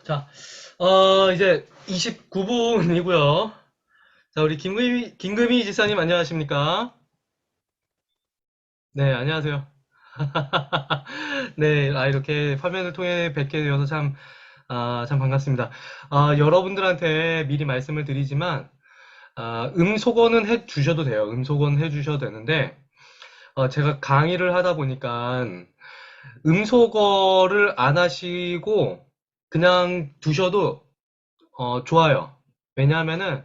자, 이제 29분이고요. 자, 우리 김금희 지사님 안녕하십니까? 네, 안녕하세요. 네, 이렇게 화면을 통해 뵙게 되어서 참 반갑습니다. 여러분들한테 미리 말씀을 드리지만, 음소거는 해 주셔도 돼요. 음소거는 해 주셔도 되는데, 제가 강의를 하다 보니까, 음소거를 안 하시고, 그냥 두셔도, 좋아요. 왜냐하면은,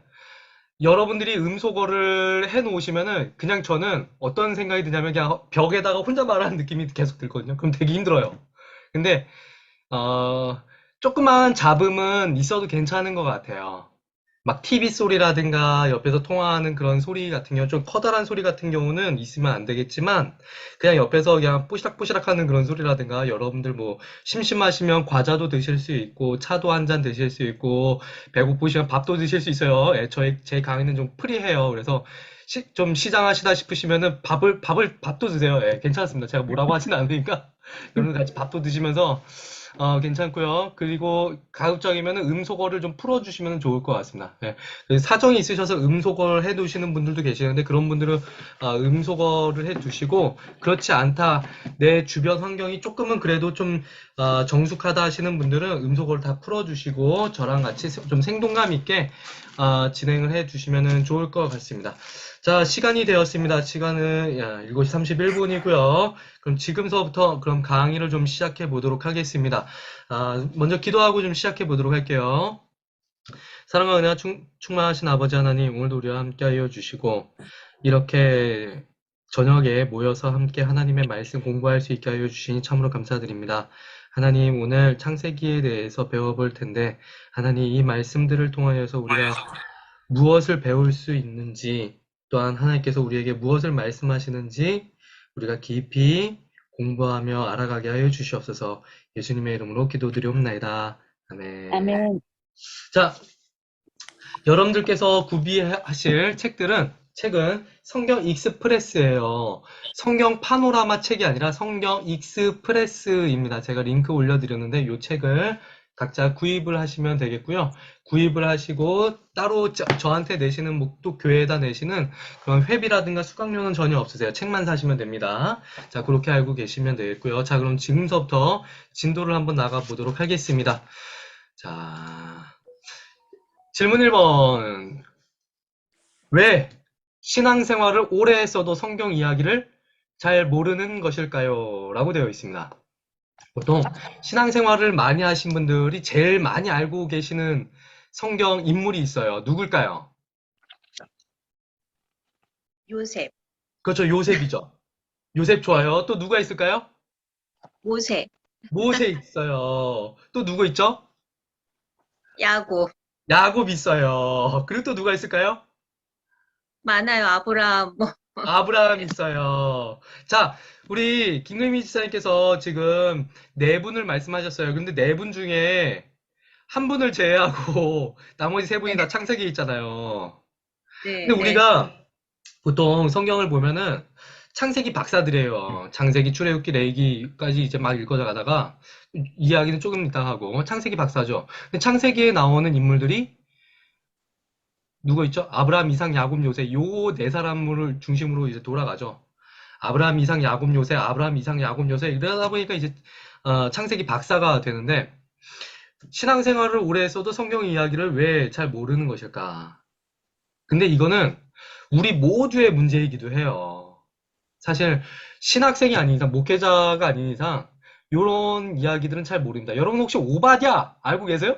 여러분들이 음소거를 해 놓으시면은 그냥 저는 어떤 생각이 드냐면 그냥 벽에다가 혼자 말하는 느낌이 계속 들거든요. 그럼 되게 힘들어요. 근데 어, 조그만 잡음은 있어도 괜찮은 것 같아요. 막 TV 소리라든가 옆에서 통화하는 그런 소리 같은 경우 좀 커다란 소리 같은 경우는 있으면 안 되겠지만 그냥 옆에서 그냥 뽀시락뽀시락 하는 그런 소리라든가 여러분들 뭐 심심하시면 과자도 드실 수 있고 차도 한 잔 드실 수 있고 배고프시면 밥도 드실 수 있어요. 제 강의는 좀 프리해요. 그래서 좀 시장하시다 싶으시면은 밥도 드세요. 예, 괜찮습니다. 제가 뭐라고 하진 않으니까 여러분 같이 밥도 드시면서 괜찮고요. 그리고 가급적이면 음소거를 좀 풀어주시면 좋을 것 같습니다. 예. 그 사정이 있으셔서 음소거를 해두시는 분들도 계시는데 그런 분들은 음소거를 해두시고 그렇지 않다. 내 주변 환경이 조금은 그래도 좀 정숙하다 하시는 분들은 음소거를 다 풀어주시고 저랑 같이 좀 생동감 있게 진행을 해주시면 좋을 것 같습니다. 자, 시간이 되었습니다. 시간은 7시 31분이고요. 그럼 지금서부터 그럼 강의를 좀 시작해 보도록 하겠습니다. 먼저 기도하고 좀 시작해 보도록 할게요. 사랑과 은혜가 충만하신 아버지 하나님, 오늘도 우리와 함께 하여 주시고, 이렇게 저녁에 모여서 함께 하나님의 말씀 공부할 수 있게 하여 주시니 참으로 감사드립니다. 하나님, 오늘 창세기에 대해서 배워볼 텐데, 하나님 이 말씀들을 통하여서 우리가 무엇을 배울 수 있는지, 또한 하나님께서 우리에게 무엇을 말씀하시는지 우리가 깊이 공부하며 알아가게 하여 주시옵소서. 예수님의 이름으로 기도드리옵나이다. 아멘. 아멘. 자, 여러분들께서 구비하실 책은 성경 익스프레스예요. 성경 파노라마 책이 아니라 성경 익스프레스입니다. 제가 링크 올려드렸는데 이 책을 각자 구입을 하시면 되겠고요. 구입을 하시고 따로 저한테 내시는 목도 교회에다 내시는 그런 회비라든가 수강료는 전혀 없으세요. 책만 사시면 됩니다. 자, 그렇게 알고 계시면 되겠고요. 자, 그럼 지금서부터 진도를 한번 나가 보도록 하겠습니다. 자, 질문 1번. 왜 신앙생활을 오래 했어도 성경 이야기를 잘 모르는 것일까요? 라고 되어 있습니다. 보통 신앙생활을 많이 하신 분들이 제일 많이 알고 계시는 성경 인물이 있어요. 누굴까요? 요셉, 그렇죠. 요셉이죠. 요셉 좋아요. 또 누가 있을까요? 모세, 모세 있어요. 또 누구 있죠? 야곱, 야곱 있어요. 그리고 또 누가 있을까요? 많아요. 아브라함, 뭐, 아브라함 있어요. 자, 우리 김금희 지사님께서 지금 네 분을 말씀하셨어요. 근데 네 분 중에 한 분을 제외하고 나머지 세 분이 다 창세기에 있잖아요. 네, 근데 네. 우리가 보통 성경을 보면은 창세기 박사들이에요. 창세기, 출애굽기, 레위기까지 이제 막 읽어 가다가 이야기는 조금 이따 하고 창세기 박사죠. 근데 창세기에 나오는 인물들이 누구 있죠? 아브라함, 이삭, 야곱, 요셉 요 네 사람을 중심으로 이제 돌아가죠. 아브라함, 이삭, 야곱, 요셉, 아브라함, 이삭, 야곱, 요셉 이러다 보니까 이제 창세기 박사가 되는데 신앙생활을 오래 했어도 성경 이야기를 왜 잘 모르는 것일까? 근데 이거는 우리 모두의 문제이기도 해요. 사실 신학생이 아닌 이상, 목회자가 아닌 이상 이런 이야기들은 잘 모릅니다. 여러분 혹시 오바댜 알고 계세요?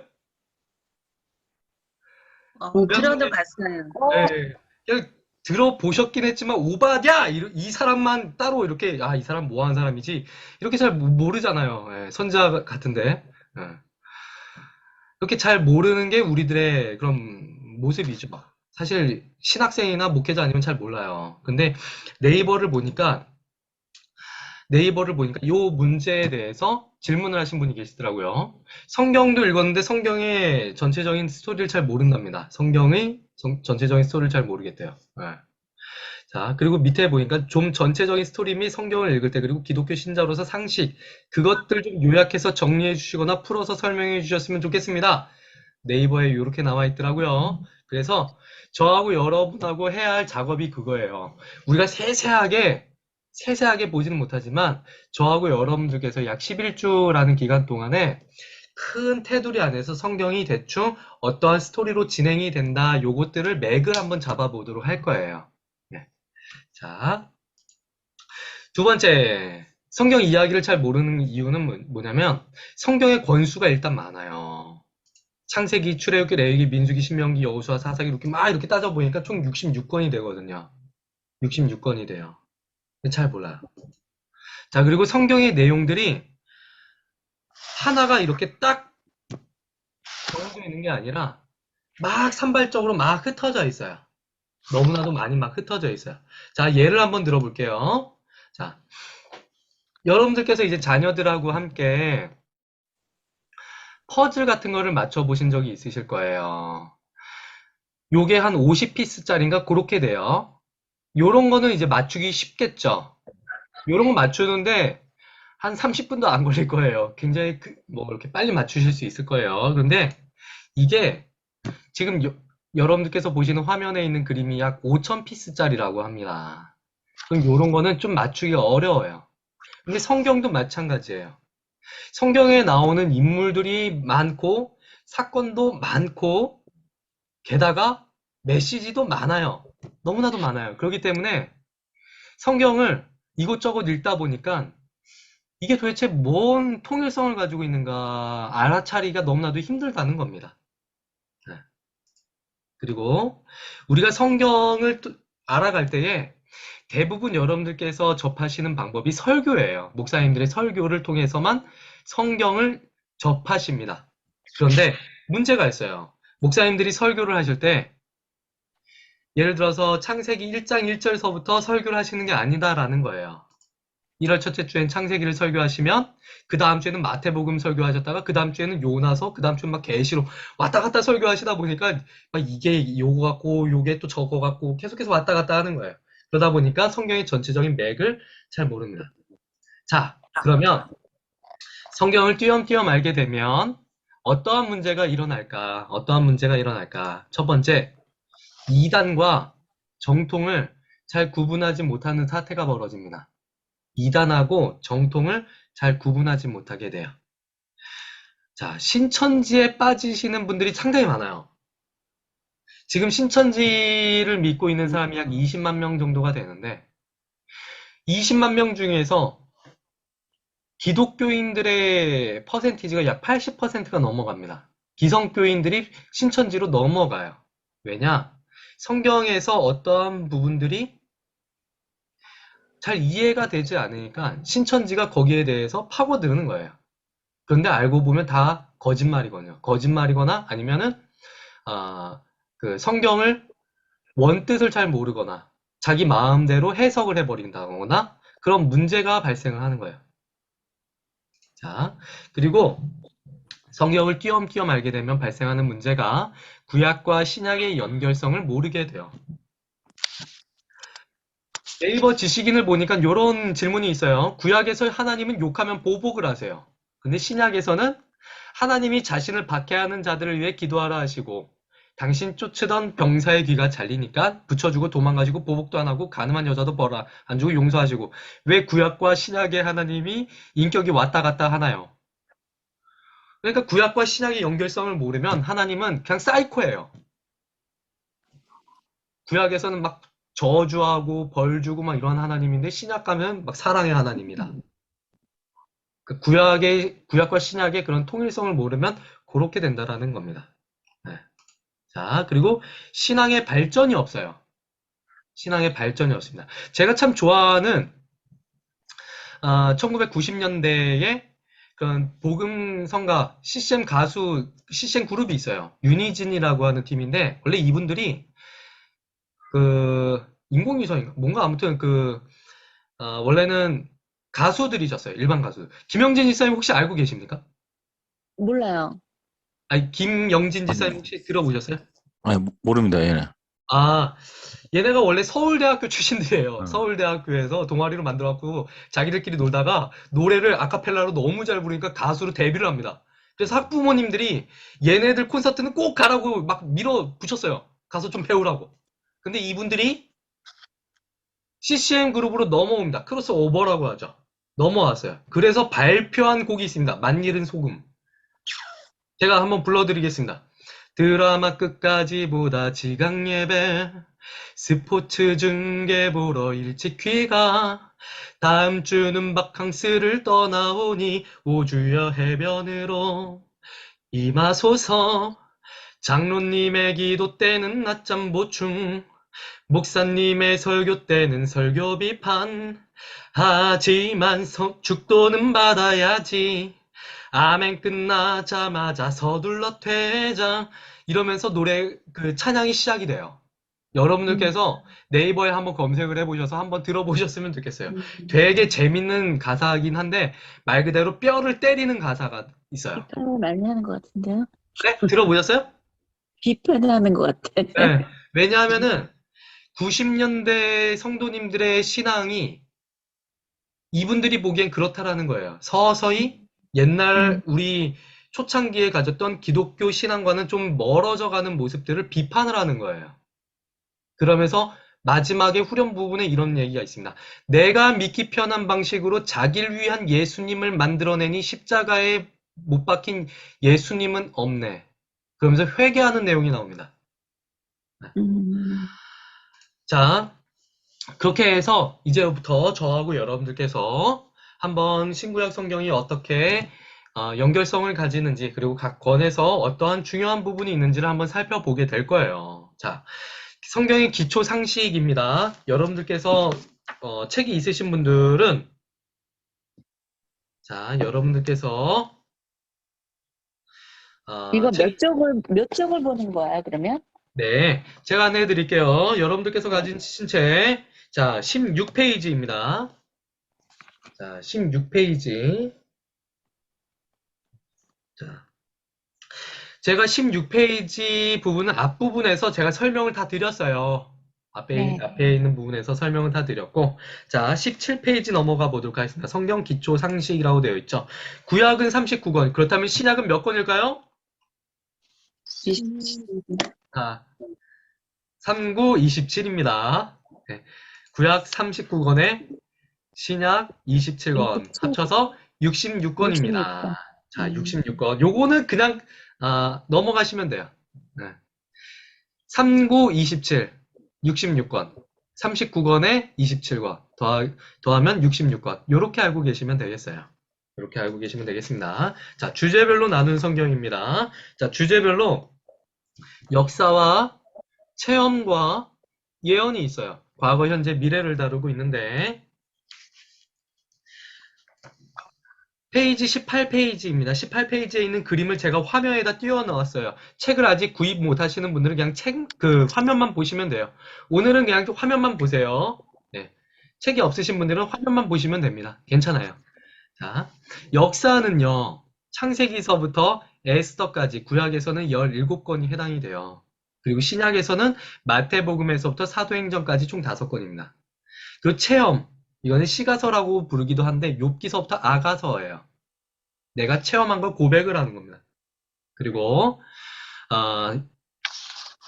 들어도 봤어요. 네, 그냥 들어보셨긴 했지만 오바댜 이 사람만 따로 이렇게 이 사람 뭐 하는 사람이지 이렇게 잘 모르잖아요. 예, 선지자 같은데 예. 이렇게 잘 모르는 게 우리들의 그런 모습이죠. 사실 신학생이나 목회자 아니면 잘 몰라요. 근데 네이버를 보니까 이 문제에 대해서 질문을 하신 분이 계시더라고요. 성경도 읽었는데 성경의 전체적인 스토리를 잘 모른답니다. 전체적인 스토리를 잘 모르겠대요. 예. 자, 그리고 밑에 보니까 좀 전체적인 스토리 및 성경을 읽을 때, 그리고 기독교 신자로서 상식, 그것들 좀 요약해서 정리해 주시거나 풀어서 설명해 주셨으면 좋겠습니다. 네이버에 이렇게 나와 있더라고요. 그래서 저하고 여러분하고 해야 할 작업이 그거예요. 우리가 세세하게 보지는 못하지만 저하고 여러분들께서 약 11주라는 기간 동안에 큰 테두리 안에서 성경이 대충 어떠한 스토리로 진행이 된다, 요것들을 맥을 한번 잡아보도록 할 거예요. 네. 자, 두 번째, 성경 이야기를 잘 모르는 이유는 뭐냐면 성경의 권수가 일단 많아요. 창세기, 출애굽기, 레위기, 민수기, 신명기, 여호수아, 사사기 이렇게 막 이렇게 따져보니까 총 66권이 되거든요. 66권이 돼요. 잘 몰라요. 자, 그리고 성경의 내용들이 하나가 이렇게 딱 정해져 있는 게 아니라 막 산발적으로 막 흩어져 있어요. 너무나도 많이 막 흩어져 있어요. 자, 예를 한번 들어볼게요. 자, 여러분들께서 이제 자녀들하고 함께 퍼즐 같은 거를 맞춰보신 적이 있으실 거예요. 요게 한 50피스짜리인가 그렇게 돼요. 요런 거는 이제 맞추기 쉽겠죠. 요런 거 맞추는데 한 30분도 안 걸릴 거예요. 굉장히 뭐 이렇게 빨리 맞추실 수 있을 거예요. 근데 이게 지금 여러분들께서 보시는 화면에 있는 그림이 약 5000피스짜리라고 합니다. 그럼 요런 거는 좀 맞추기가 어려워요. 근데 성경도 마찬가지예요. 성경에 나오는 인물들이 많고 사건도 많고 게다가 메시지도 많아요. 너무나도 많아요. 그렇기 때문에 성경을 이것저것 읽다 보니까 이게 도대체 뭔 통일성을 가지고 있는가 알아차리기가 너무나도 힘들다는 겁니다. 네. 그리고 우리가 성경을 알아갈 때에 대부분 여러분들께서 접하시는 방법이 설교예요. 목사님들의 설교를 통해서만 성경을 접하십니다. 그런데 문제가 있어요. 목사님들이 설교를 하실 때 예를 들어서 창세기 1장 1절서부터 설교를 하시는 게 아니다라는 거예요. 1월 첫째 주엔 창세기를 설교하시면 그 다음 주에는 마태복음 설교하셨다가 그 다음 주에는 요나서, 그 다음 주에는 막 계시록 왔다 갔다 설교하시다 보니까 막 이게 요거 같고 요게 또 저거 같고 계속해서 왔다 갔다 하는 거예요. 그러다 보니까 성경의 전체적인 맥을 잘 모릅니다. 자, 그러면 성경을 띄엄띄엄 알게 되면 어떠한 문제가 일어날까? 어떠한 문제가 일어날까? 첫 번째, 이단과 정통을 잘 구분하지 못하는 사태가 벌어집니다. 이단하고 정통을 잘 구분하지 못하게 돼요. 자, 신천지에 빠지시는 분들이 상당히 많아요. 지금 신천지를 믿고 있는 사람이 약 20만 명 정도가 되는데 20만 명 중에서 기독교인들의 퍼센티지가 약 80%가 넘어갑니다. 기성교인들이 신천지로 넘어가요. 왜냐? 성경에서 어떠한 부분들이 잘 이해가 되지 않으니까 신천지가 거기에 대해서 파고드는 거예요. 그런데 알고 보면 다 거짓말이거든요. 거짓말이거나 아니면은 그 성경을 원뜻을 잘 모르거나 자기 마음대로 해석을 해버린다거나 그런 문제가 발생을 하는 거예요. 자, 그리고 성경을 띄엄띄엄 알게 되면 발생하는 문제가 구약과 신약의 연결성을 모르게 돼요. 네이버 지식인을 보니까 이런 질문이 있어요. 구약에서 하나님은 욕하면 보복을 하세요. 근데 신약에서는 하나님이 자신을 박해하는 자들을 위해 기도하라 하시고 당신 쫓으던 병사의 귀가 잘리니까 붙여주고 도망가시고 보복도 안 하고 가늠한 여자도 벌 안 주고 용서하시고 왜 구약과 신약의 하나님이 인격이 왔다 갔다 하나요? 그러니까 구약과 신약의 연결성을 모르면 하나님은 그냥 사이코예요. 구약에서는 막 저주하고 벌 주고 막 이런 하나님인데 신약 가면 막 사랑의 하나님이다. 그 구약과 신약의 그런 통일성을 모르면 그렇게 된다라는 겁니다. 네. 자, 그리고 신앙의 발전이 없어요. 신앙의 발전이 없습니다. 제가 참 좋아하는 1990년대에 그런 복음성가 CCM 가수 CCM 그룹이 있어요. 유니진이라고 하는 팀인데 원래 이분들이 그 인공위성인가 뭔가 아무튼 원래는 가수들이셨어요. 일반 가수. 김영진 지사님 혹시 알고 계십니까? 몰라요. 아니 김영진 지사님 아니요. 혹시 들어보셨어요? 아니, 모릅니다. 예. 아, 얘네가 원래 서울대학교 출신들이에요. 어. 서울대학교에서 동아리로 만들어갖고 자기들끼리 놀다가 노래를 아카펠라로 너무 잘 부르니까 가수로 데뷔를 합니다. 그래서 학부모님들이 얘네들 콘서트는 꼭 가라고 막 밀어붙였어요. 가서 좀 배우라고. 근데 이분들이 CCM 그룹으로 넘어옵니다. 크로스오버라고 하죠. 넘어왔어요. 그래서 발표한 곡이 있습니다. 만일은 소금. 제가 한번 불러드리겠습니다. 드라마 끝까지 보다 지각 예배, 스포츠 중계 보러 일찍 귀가, 다음 주는 바캉스를 떠나오니 오주여 해변으로 임하소서. 장로님의 기도 때는 낮잠 보충, 목사님의 설교 때는 설교 비판. 하지만 죽도는 받아야지. 아멘 끝나자마자 서둘러 퇴장. 이러면서 노래 그 찬양이 시작이 돼요. 여러분들께서 네이버에 한번 검색을 해보셔서 한번 들어보셨으면 좋겠어요. 되게 재밌는 가사이긴 한데 말 그대로 뼈를 때리는 가사가 있어요. 비판을 많이 하는 것 같은데요? 네? 들어보셨어요? 비판을 하는 것 같아. 네. 왜냐하면은 90년대 성도님들의 신앙이 이분들이 보기엔 그렇다라는 거예요. 서서히 옛날 우리 초창기에 가졌던 기독교 신앙과는 좀 멀어져 가는 모습들을 비판을 하는 거예요. 그러면서 마지막에 후렴 부분에 이런 얘기가 있습니다. 내가 믿기 편한 방식으로 자기를 위한 예수님을 만들어내니 십자가에 못 박힌 예수님은 없네. 그러면서 회개하는 내용이 나옵니다. 자, 그렇게 해서 이제부터 저하고 여러분들께서 한번 신구약 성경이 어떻게 연결성을 가지는지 그리고 각 권에서 어떠한 중요한 부분이 있는지를 한번 살펴보게 될 거예요. 자, 성경의 기초 상식입니다. 여러분들께서 책이 있으신 분들은 자, 여러분들께서 이거 책, 몇 쪽을 보는 거야, 그러면? 네, 제가 안내해 드릴게요. 여러분들께서 가지신 책, 자, 16페이지입니다. 자, 16페이지. 자, 제가 16페이지 부분은 앞부분에서 제가 설명을 다 드렸어요. 네. 앞에 있는 부분에서 설명을 다 드렸고, 자, 17페이지 넘어가 보도록 하겠습니다. 성경 기초 상식이라고 되어 있죠. 구약은 39권, 그렇다면 신약은 몇 권일까요? 자, 39, 27입니다. 네. 구약 39권에 신약 27권, 합쳐서 66권입니다. 자, 66권. 요거는 그냥 넘어가시면 돼요. 네. 39, 27, 66권. 39권에 27권. 더하면 66권. 요렇게 알고 계시면 되겠어요. 이렇게 알고 계시면 되겠습니다. 자, 주제별로 나눈 성경입니다. 자, 주제별로 역사와 체험과 예언이 있어요. 과거, 현재, 미래를 다루고 있는데 페이지 18페이지입니다. 18페이지에 있는 그림을 제가 화면에다 띄워 넣었어요. 책을 아직 구입 못 하시는 분들은 그냥 그 화면만 보시면 돼요. 오늘은 그냥 화면만 보세요. 네. 책이 없으신 분들은 화면만 보시면 됩니다. 괜찮아요. 자, 역사는요, 창세기서부터 에스더까지 구약에서는 17권이 해당이 돼요. 그리고 신약에서는 마태복음에서부터 사도행전까지 총 5권입니다. 그 체험, 이거는 시가서라고 부르기도 한데 욥기서부터 아가서예요. 내가 체험한 걸 고백을 하는 겁니다. 그리고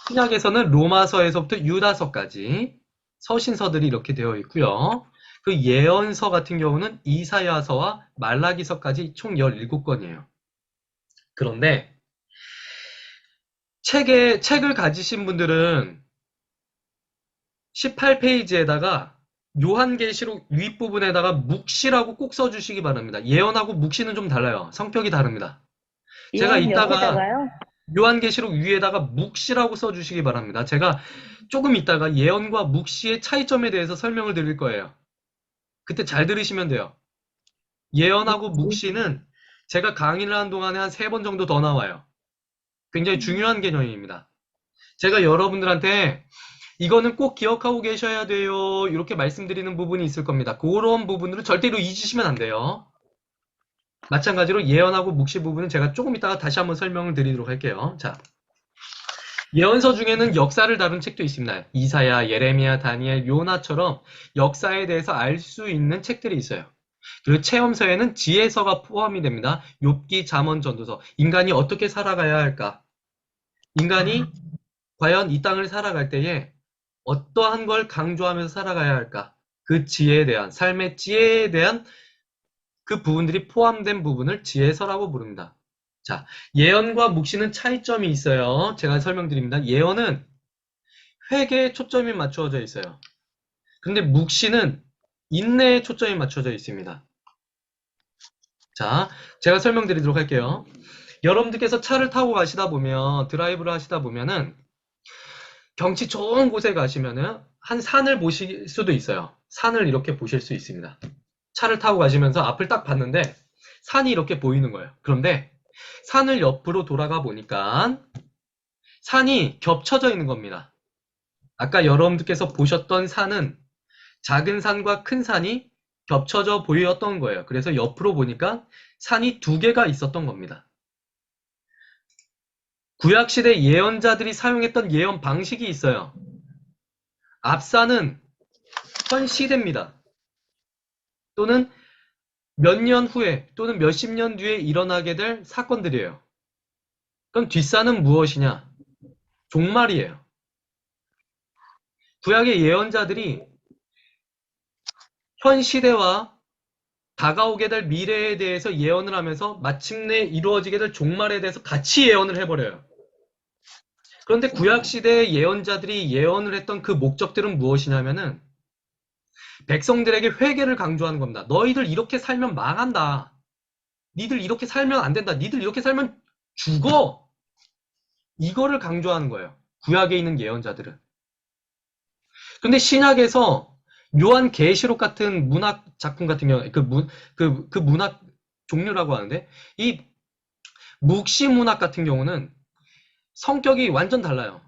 신약에서는 로마서에서부터 유다서까지 서신서들이 이렇게 되어 있고요. 그 예언서 같은 경우는 이사야서와 말라기서까지 총 17권이에요. 그런데 책을 가지신 분들은 18페이지에다가 요한계시록 윗부분에다가 묵시라고 꼭 써주시기 바랍니다. 예언하고 묵시는 좀 달라요. 성격이 다릅니다. 제가 요한 이따가 옆에다가요? 요한계시록 위에다가 묵시라고 써주시기 바랍니다. 제가 조금 이따가 예언과 묵시의 차이점에 대해서 설명을 드릴 거예요. 그때 잘 들으시면 돼요. 예언하고 묵시는 제가 강의를 한 동안에 한 3번 정도 더 나와요. 굉장히 중요한 개념입니다. 제가 여러분들한테 이거는 꼭 기억하고 계셔야 돼요. 이렇게 말씀드리는 부분이 있을 겁니다. 그런 부분으로 절대로 잊으시면 안 돼요. 마찬가지로 예언하고 묵시 부분은 제가 조금 이따가 다시 한번 설명을 드리도록 할게요. 자, 예언서 중에는 역사를 다룬 책도 있습니다. 이사야, 예레미야, 다니엘, 요나처럼 역사에 대해서 알 수 있는 책들이 있어요. 그리고 체험서에는 지혜서가 포함이 됩니다. 욥기, 잠언, 전도서. 인간이 어떻게 살아가야 할까? 인간이 과연 이 땅을 살아갈 때에 어떠한 걸 강조하면서 살아가야 할까? 그 지혜에 대한, 삶의 지혜에 대한 그 부분들이 포함된 부분을 지혜서라고 부릅니다. 자, 예언과 묵시는 차이점이 있어요. 제가 설명드립니다. 예언은 회개에 초점이 맞춰져 있어요. 근데 묵시는 인내에 초점이 맞춰져 있습니다. 자, 제가 설명드리도록 할게요. 여러분들께서 차를 타고 가시다 보면, 드라이브를 하시다 보면은, 경치 좋은 곳에 가시면은, 한 산을 보실 수도 있어요. 산을 이렇게 보실 수 있습니다. 차를 타고 가시면서 앞을 딱 봤는데, 산이 이렇게 보이는 거예요. 그런데, 산을 옆으로 돌아가 보니까, 산이 겹쳐져 있는 겁니다. 아까 여러분들께서 보셨던 산은, 작은 산과 큰 산이 겹쳐져 보였던 거예요. 그래서 옆으로 보니까 산이 두 개가 있었던 겁니다. 구약시대 예언자들이 사용했던 예언 방식이 있어요. 앞산은 현 시대입니다. 또는 몇 년 후에 또는 몇십 년 뒤에 일어나게 될 사건들이에요. 그럼 뒷산은 무엇이냐? 종말이에요. 구약의 예언자들이 현 시대와 다가오게 될 미래에 대해서 예언을 하면서 마침내 이루어지게 될 종말에 대해서 같이 예언을 해버려요. 그런데 구약시대의 예언자들이 예언을 했던 그 목적들은 무엇이냐면은 백성들에게 회개를 강조하는 겁니다. 너희들 이렇게 살면 망한다. 니들 이렇게 살면 안 된다. 니들 이렇게 살면 죽어. 이거를 강조하는 거예요. 구약에 있는 예언자들은. 근데 신약에서 요한 계시록 같은 문학 작품 같은 경우, 그 문학 종류라고 하는데, 이 묵시 문학 같은 경우는 성격이 완전 달라요.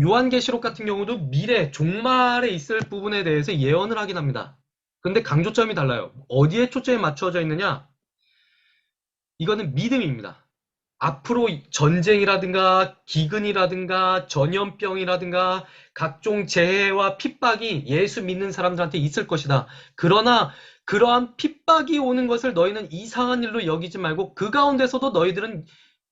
요한계시록 같은 경우도 미래, 종말에 있을 부분에 대해서 예언을 하긴 합니다. 근데 강조점이 달라요. 어디에 초점이 맞춰져 있느냐? 이거는 믿음입니다. 앞으로 전쟁이라든가 기근이라든가 전염병이라든가 각종 재해와 핍박이 예수 믿는 사람들한테 있을 것이다. 그러나 그러한 핍박이 오는 것을 너희는 이상한 일로 여기지 말고 그 가운데서도 너희들은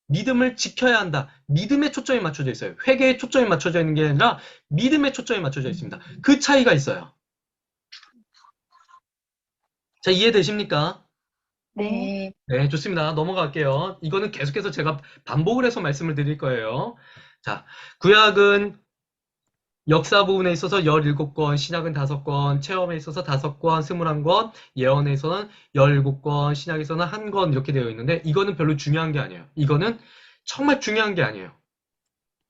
믿음을 지켜야 한다. 믿음에 초점이 맞춰져 있어요. 회개에 초점이 맞춰져 있는 게 아니라 믿음에 초점이 맞춰져 있습니다. 그 차이가 있어요. 자, 이해되십니까? 네. 네. 네, 좋습니다. 넘어갈게요. 이거는 계속해서 제가 반복을 해서 말씀을 드릴 거예요. 자, 구약은 역사 부분에 있어서 17권, 신약은 5권, 체험에 있어서 5권, 21권, 예언에 있어서는 17권, 신약에서는 1권 이렇게 되어 있는데 이거는 별로 중요한 게 아니에요. 이거는 정말 중요한 게 아니에요.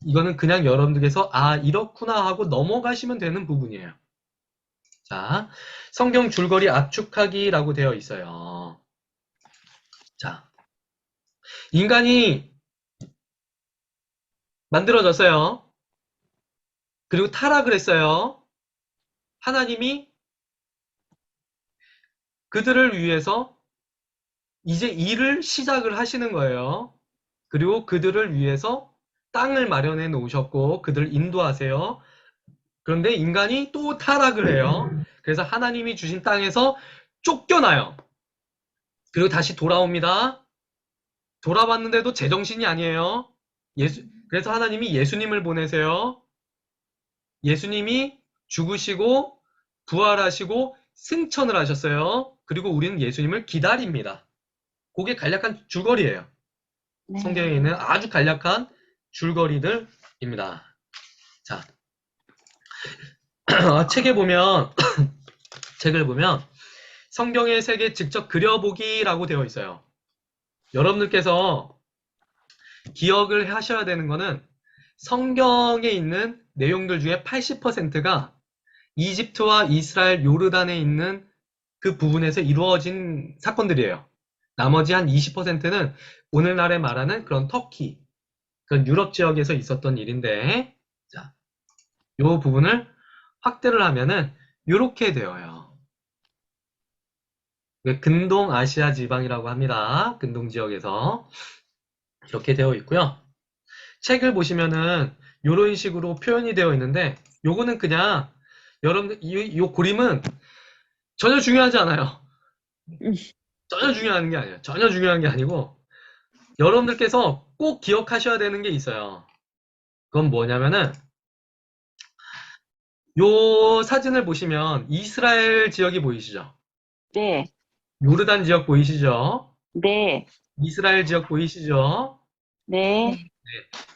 이거는 그냥 여러분들께서 아, 이렇구나 하고 넘어가시면 되는 부분이에요. 자, 성경 줄거리 압축하기라고 되어 있어요. 자, 인간이 만들어졌어요. 그리고 타락을 했어요. 하나님이 그들을 위해서 이제 일을 시작을 하시는 거예요. 그리고 그들을 위해서 땅을 마련해 놓으셨고 그들을 인도하세요. 그런데 인간이 또 타락을 해요. 그래서 하나님이 주신 땅에서 쫓겨나요. 그리고 다시 돌아옵니다. 돌아왔는데도 제정신이 아니에요. 그래서 하나님이 예수님을 보내세요. 예수님이 죽으시고 부활하시고 승천을 하셨어요. 그리고 우리는 예수님을 기다립니다. 그게 간략한 줄거리예요. 네. 성경에 있는 아주 간략한 줄거리들입니다. 자, 책을 보면 성경의 세계 직접 그려보기라고 되어 있어요. 여러분들께서 기억을 하셔야 되는 거는 성경에 있는 내용들 중에 80%가 이집트와 이스라엘, 요르단에 있는 그 부분에서 이루어진 사건들이에요. 나머지 한 20%는 오늘날에 말하는 그런 터키, 그런 유럽 지역에서 있었던 일인데, 자, 요 부분을 확대를 하면은 요렇게 되어요. 근동 아시아 지방이라고 합니다. 근동 지역에서 이렇게 되어 있고요. 책을 보시면은 요런 식으로 표현이 되어 있는데 요거는 그냥 여러분들 요 그림은 전혀 중요하지 않아요. 전혀 중요한 게 아니에요. 전혀 중요한 게 아니고 여러분들께서 꼭 기억하셔야 되는 게 있어요. 그건 뭐냐면은 요 사진을 보시면 이스라엘 지역이 보이시죠? 네. 요르단 지역 보이시죠? 네. 이스라엘 지역 보이시죠? 네. 네.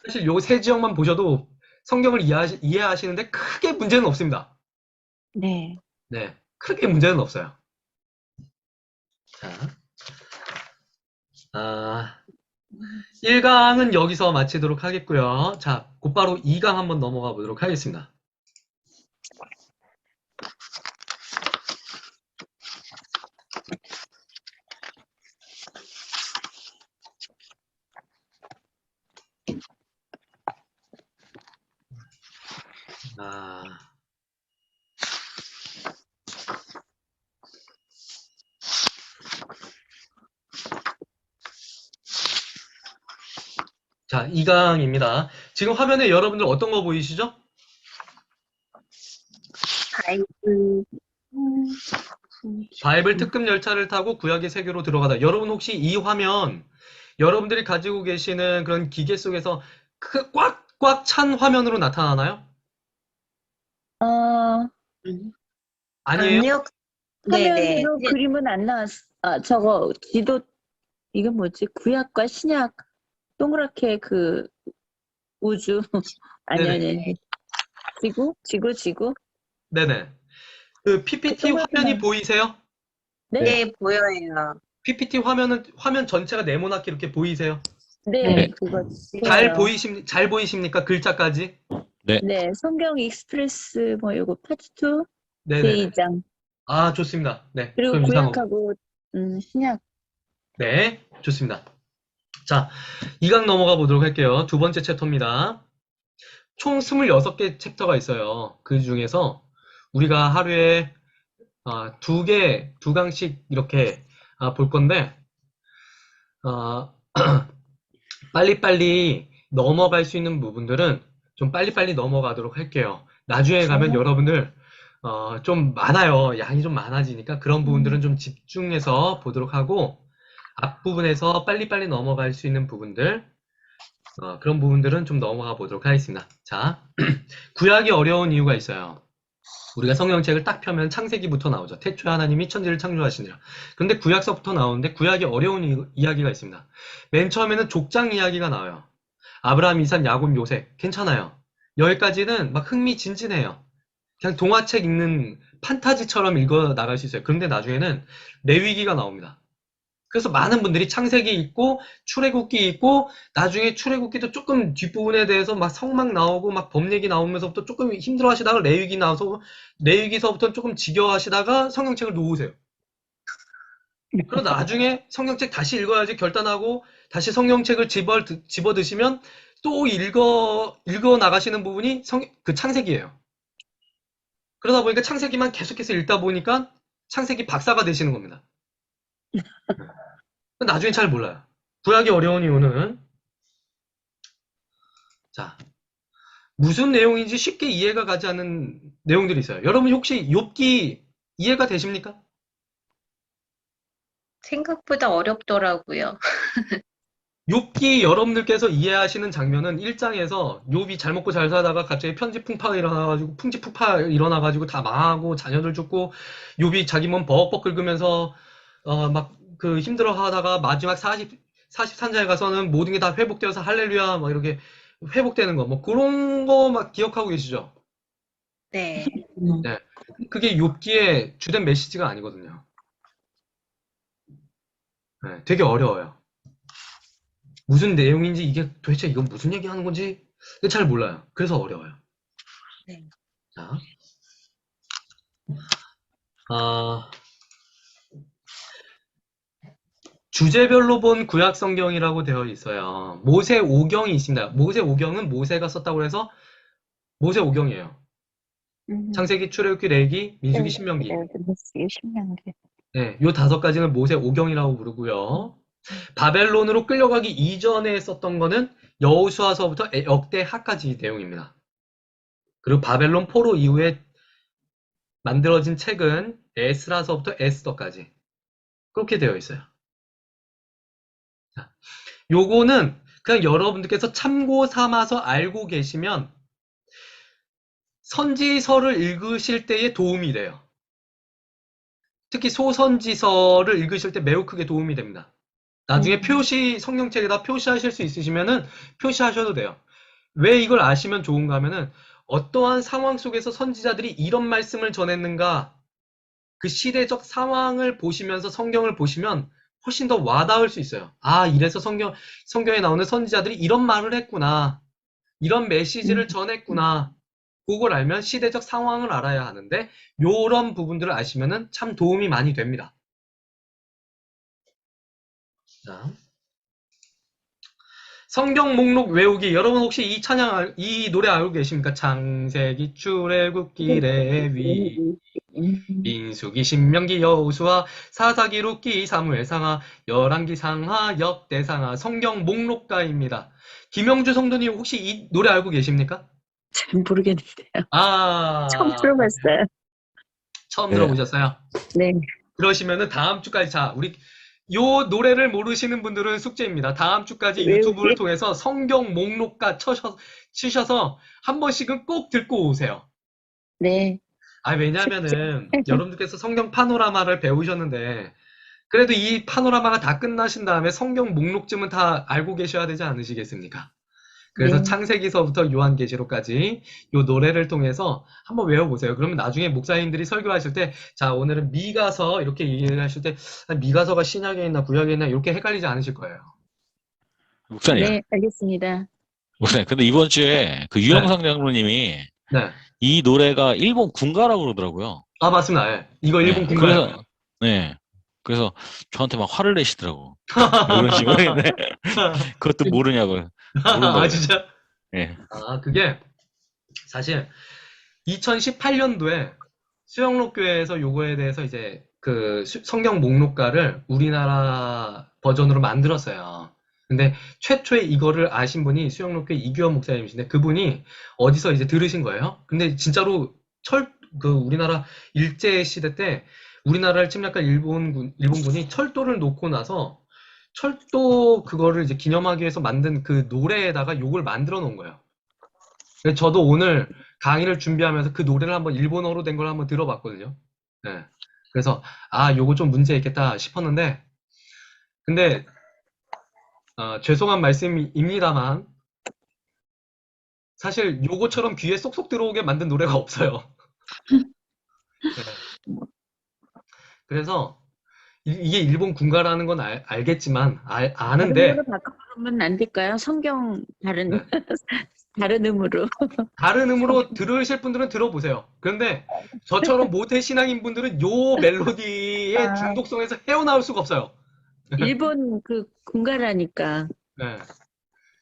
사실 요 세 지역만 보셔도 성경을 이해하시는데 크게 문제는 없습니다. 네. 네, 크게 문제는 없어요. 자, 1강은 여기서 마치도록 하겠고요. 자, 곧바로 2강 한번 넘어가 보도록 하겠습니다. 아, 자, 2강입니다. 지금 화면에 여러분들 어떤 거 보이시죠? 바이블. 바이블 특급 열차를 타고 구약의 세계로 들어가다. 여러분 혹시 이 화면 여러분들이 가지고 계시는 그런 기계 속에서 꽉꽉 찬 화면으로 나타나나요? 아니에요? 아니요. 네네. 화면으로 그림은 안 나왔어. 저거 지도 이건 뭐지? 구약과 신약 동그랗게 그 우주 아니 네네. 아니 지구 네네. 그 PPT 동그랗게 화면이 나와. 보이세요? 네. 네, 보여요. PPT 화면 전체가 네모나게 이렇게 보이세요? 네. 그거 잘 보여요. 잘 보이십니까? 글자까지? 네. 성경 익스프레스 뭐 요거 파트 2 네네네. 제2장 아, 좋습니다. 네. 그리고 그럼 이상 없. 구약하고 신약 네, 좋습니다. 자, 2강 넘어가 보도록 할게요. 두 번째 챕터입니다. 총 26개 챕터가 있어요. 그 중에서 우리가 하루에 두 강씩 이렇게 볼 건데, 어, 빨리빨리 넘어갈 수 있는 부분들은 좀 빨리빨리 넘어가도록 할게요. 나중에 가면 여러분들 좀 많아요. 양이 좀 많아지니까 그런 부분들은 좀 집중해서 보도록 하고 앞부분에서 빨리빨리 넘어갈 수 있는 부분들 그런 부분들은 좀 넘어가 보도록 하겠습니다. 자, 구약이 어려운 이유가 있어요. 우리가 성경책을 딱 펴면 창세기부터 나오죠. 태초에 하나님이 천지를 창조하시니라. 그런데 구약서부터 나오는데 구약이 어려운 이야기가 있습니다. 맨 처음에는 족장 이야기가 나와요. 아브라함, 이삭, 야곱, 요셉. 괜찮아요. 여기까지는 막 흥미진진해요. 그냥 동화책 읽는 판타지처럼 읽어 나갈 수 있어요. 그런데 나중에는 레위기가 나옵니다. 그래서 많은 분들이 창세기 있고 출애굽기 있고 나중에 출애굽기도 조금 뒷부분에 대해서 막 성막 나오고 막 법 얘기 나오면서부터 조금 힘들어 하시다가 레위기 나와서 레위기서부터 조금 지겨워하시다가 성경책을 놓으세요. 그러다 나중에 성경책 다시 읽어야지 결단하고 다시 성경책을 집어 드시면 또 읽어 나가시는 부분이 그 창세기예요. 그러다 보니까 창세기만 계속해서 읽다 보니까 창세기 박사가 되시는 겁니다. 나중에 잘 몰라요. 구약이 어려운 이유는 자, 무슨 내용인지 쉽게 이해가 가지 않는 내용들이 있어요. 여러분 혹시 욥기 이해가 되십니까? 생각보다 어렵더라고요. 욥기 여러분들께서 이해하시는 장면은 1장에서 욥이 잘 먹고 잘 살다가 갑자기 풍지풍파 일어나가지고 다 망하고 자녀들 죽고 욥이 자기 몸 벅벅 긁으면서 막 그 힘들어하다가 마지막 43장에 가서는 모든 게 다 회복되어서 할렐루야 막 이렇게 회복되는 거 뭐 그런 거 막 기억하고 계시죠? 네. 네. 그게 욥기의 주된 메시지가 아니거든요. 네, 되게 어려워요. 무슨 내용인지 이게 도대체 이건 무슨 얘기하는 건지 잘 몰라요. 그래서 어려워요. 네. 자, 아, 주제별로 본 구약 성경이라고 되어 있어요. 모세 오경이 있습니다. 모세 오경은 모세가 썼다고 해서 모세 오경이에요. 창세기, 출애굽기, 레위기, 민수기, 신명기. 신명기. 네, 요 5가지는 모세 오경이라고 부르고요. 바벨론으로 끌려가기 이전에 썼던 거는 여호수아서부터 역대하까지 내용입니다. 그리고 바벨론 포로 이후에 만들어진 책은 에스라서부터 에스더까지 그렇게 되어 있어요. 자, 요거는 그냥 여러분들께서 참고 삼아서 알고 계시면 선지서를 읽으실 때에 도움이 돼요. 특히 소선지서를 읽으실 때 매우 크게 도움이 됩니다. 나중에 성경책에다 표시하실 수 있으시면은 표시하셔도 돼요. 왜 이걸 아시면 좋은가 하면은 어떠한 상황 속에서 선지자들이 이런 말씀을 전했는가 그 시대적 상황을 보시면서 성경을 보시면 훨씬 더 와닿을 수 있어요. 아, 이래서 성경에 나오는 선지자들이 이런 말을 했구나. 이런 메시지를 전했구나. 그걸 알면 시대적 상황을 알아야 하는데 요런 부분들을 아시면은 참 도움이 많이 됩니다. 자, 성경 목록 외우기. 여러분 혹시 이 노래 알고 계십니까? 창세기, 출애굽기, 레위, 민수기, 신명기, 여호수아, 사사기, 룻기, 사무엘상하, 열왕기, 상하, 역대상하, 성경 목록가입니다. 김영주 성도님 혹시 이 노래 알고 계십니까? 잘 모르겠는데요. 아, 처음 들어봤어요. 처음 네. 들어보셨어요? 네. 그러시면은 다음 주까지, 자, 우리 요 노래를 모르시는 분들은 숙제입니다. 다음 주까지 외우기? 유튜브를 통해서 성경 목록가 치셔서 한 번씩은 꼭 듣고 오세요. 네. 아, 왜냐면은 여러분들께서 성경 파노라마를 배우셨는데 그래도 이 파노라마가 다 끝나신 다음에 성경 목록쯤은 다 알고 계셔야 되지 않으시겠습니까? 그래서 네. 창세기서부터 요한계시록까지 요 노래를 통해서 한번 외워보세요. 그러면 나중에 목사님들이 설교하실 때, 자, 오늘은 미가서 이렇게 얘기를 하실 때, 미가서가 신약에 있나 구약에 있나 이렇게 헷갈리지 않으실 거예요. 목사님, 네, 알겠습니다. 목사님, 근데 이번 주에 그 유영상 장로님이 네. 이 노래가 일본 군가라고 그러더라고요. 아, 맞습니다. 예. 이거 일본 네, 군가예요. 네. 그래서 저한테 막 화를 내시더라고. 이런 식으로. 네. 그것도 모르냐고. 아, 모른다고요. 진짜? 네. 아, 그게 사실 2018년도에 수영록교회에서 요거에 대해서 이제 그 성경 목록가를 우리나라 버전으로 만들었어요. 근데 최초에 이거를 아신 분이 수영록교회 이규원 목사님이신데 그분이 어디서 이제 들으신 거예요. 근데 진짜로 우리나라 일제 시대 때 우리나라를 침략한 일본군이 철도를 놓고 나서 철도 그거를 이제 기념하기 위해서 만든 그 노래에다가 요걸 만들어 놓은 거예요. 그래서 저도 오늘 강의를 준비하면서 그 노래를 한번 일본어로 된 걸 한번 들어봤거든요. 네. 그래서 아, 요거 좀 문제 있겠다 싶었는데 근데 죄송한 말씀입니다만 사실 요거처럼 귀에 쏙쏙 들어오게 만든 노래가 없어요. 네. 그래서 이게 일본 군가라는 건 알겠지만 다른 아는데 거로 바꿔 부르면 안 될까요? 성경 다른 네. 다른 음으로. 다른 음으로 들으실 분들은 들어보세요. 그런데 저처럼 모태 신앙인 분들은 요 멜로디의 아, 중독성에서 헤어나올 수가 없어요. 일본 그 군가라니까. 네.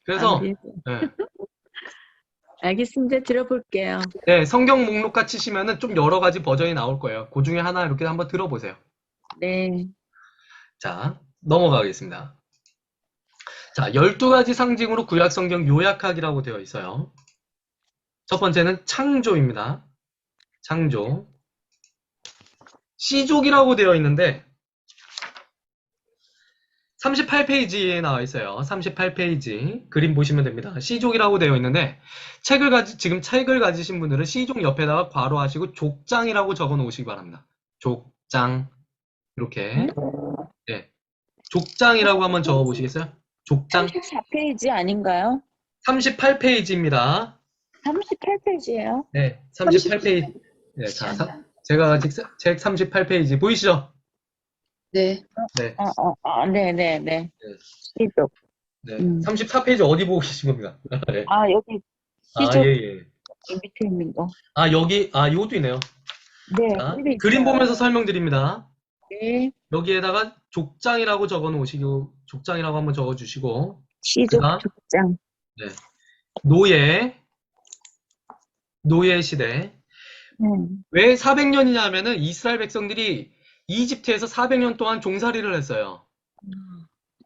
그래서 아무래도. 네. 알겠습니다. 들어볼게요. 네, 성경 목록가 치시면은 좀 여러 가지 버전이 나올 거예요. 그 중에 하나 이렇게 한번 들어보세요. 네. 자, 넘어가겠습니다. 자, 12가지 상징으로 구약 성경 요약하기라고 되어 있어요. 첫 번째는 창조입니다. 창조. 시족이라고 되어 있는데 38페이지에 나와 있어요. 38페이지. 그림 보시면 됩니다. 시족이라고 되어 있는데 지금 책을 가지신 분들은 시족 옆에다가 괄호하시고 족장이라고 적어 놓으시기 바랍니다. 족장. 이렇게. 네. 족장이라고 한번 적어 보시겠어요? 족장. 34페이지 아닌가요? 38페이지입니다. 38페이지예요. 네, 38페이지. 네, 자, 제가 아직 책 38페이지 보이시죠? 네. 네. 네네네. 시족. 네. 34페이지 어디 보고 계신 겁니까? 네. 아, 여기 아, 시족 예, 예. 밑에 있는 거. 아, 여기, 이것도 있네요. 네. 자, 여기 그림 있어요. 보면서 설명드립니다. 네. 여기에다가 족장이라고 적어 놓으시고, 족장이라고 한번 적어 주시고, 시족 그다음, 족장. 네. 노예 시대. 왜 400년이냐면은 이스라엘 백성들이 이집트에서 400년 동안 종살이를 했어요.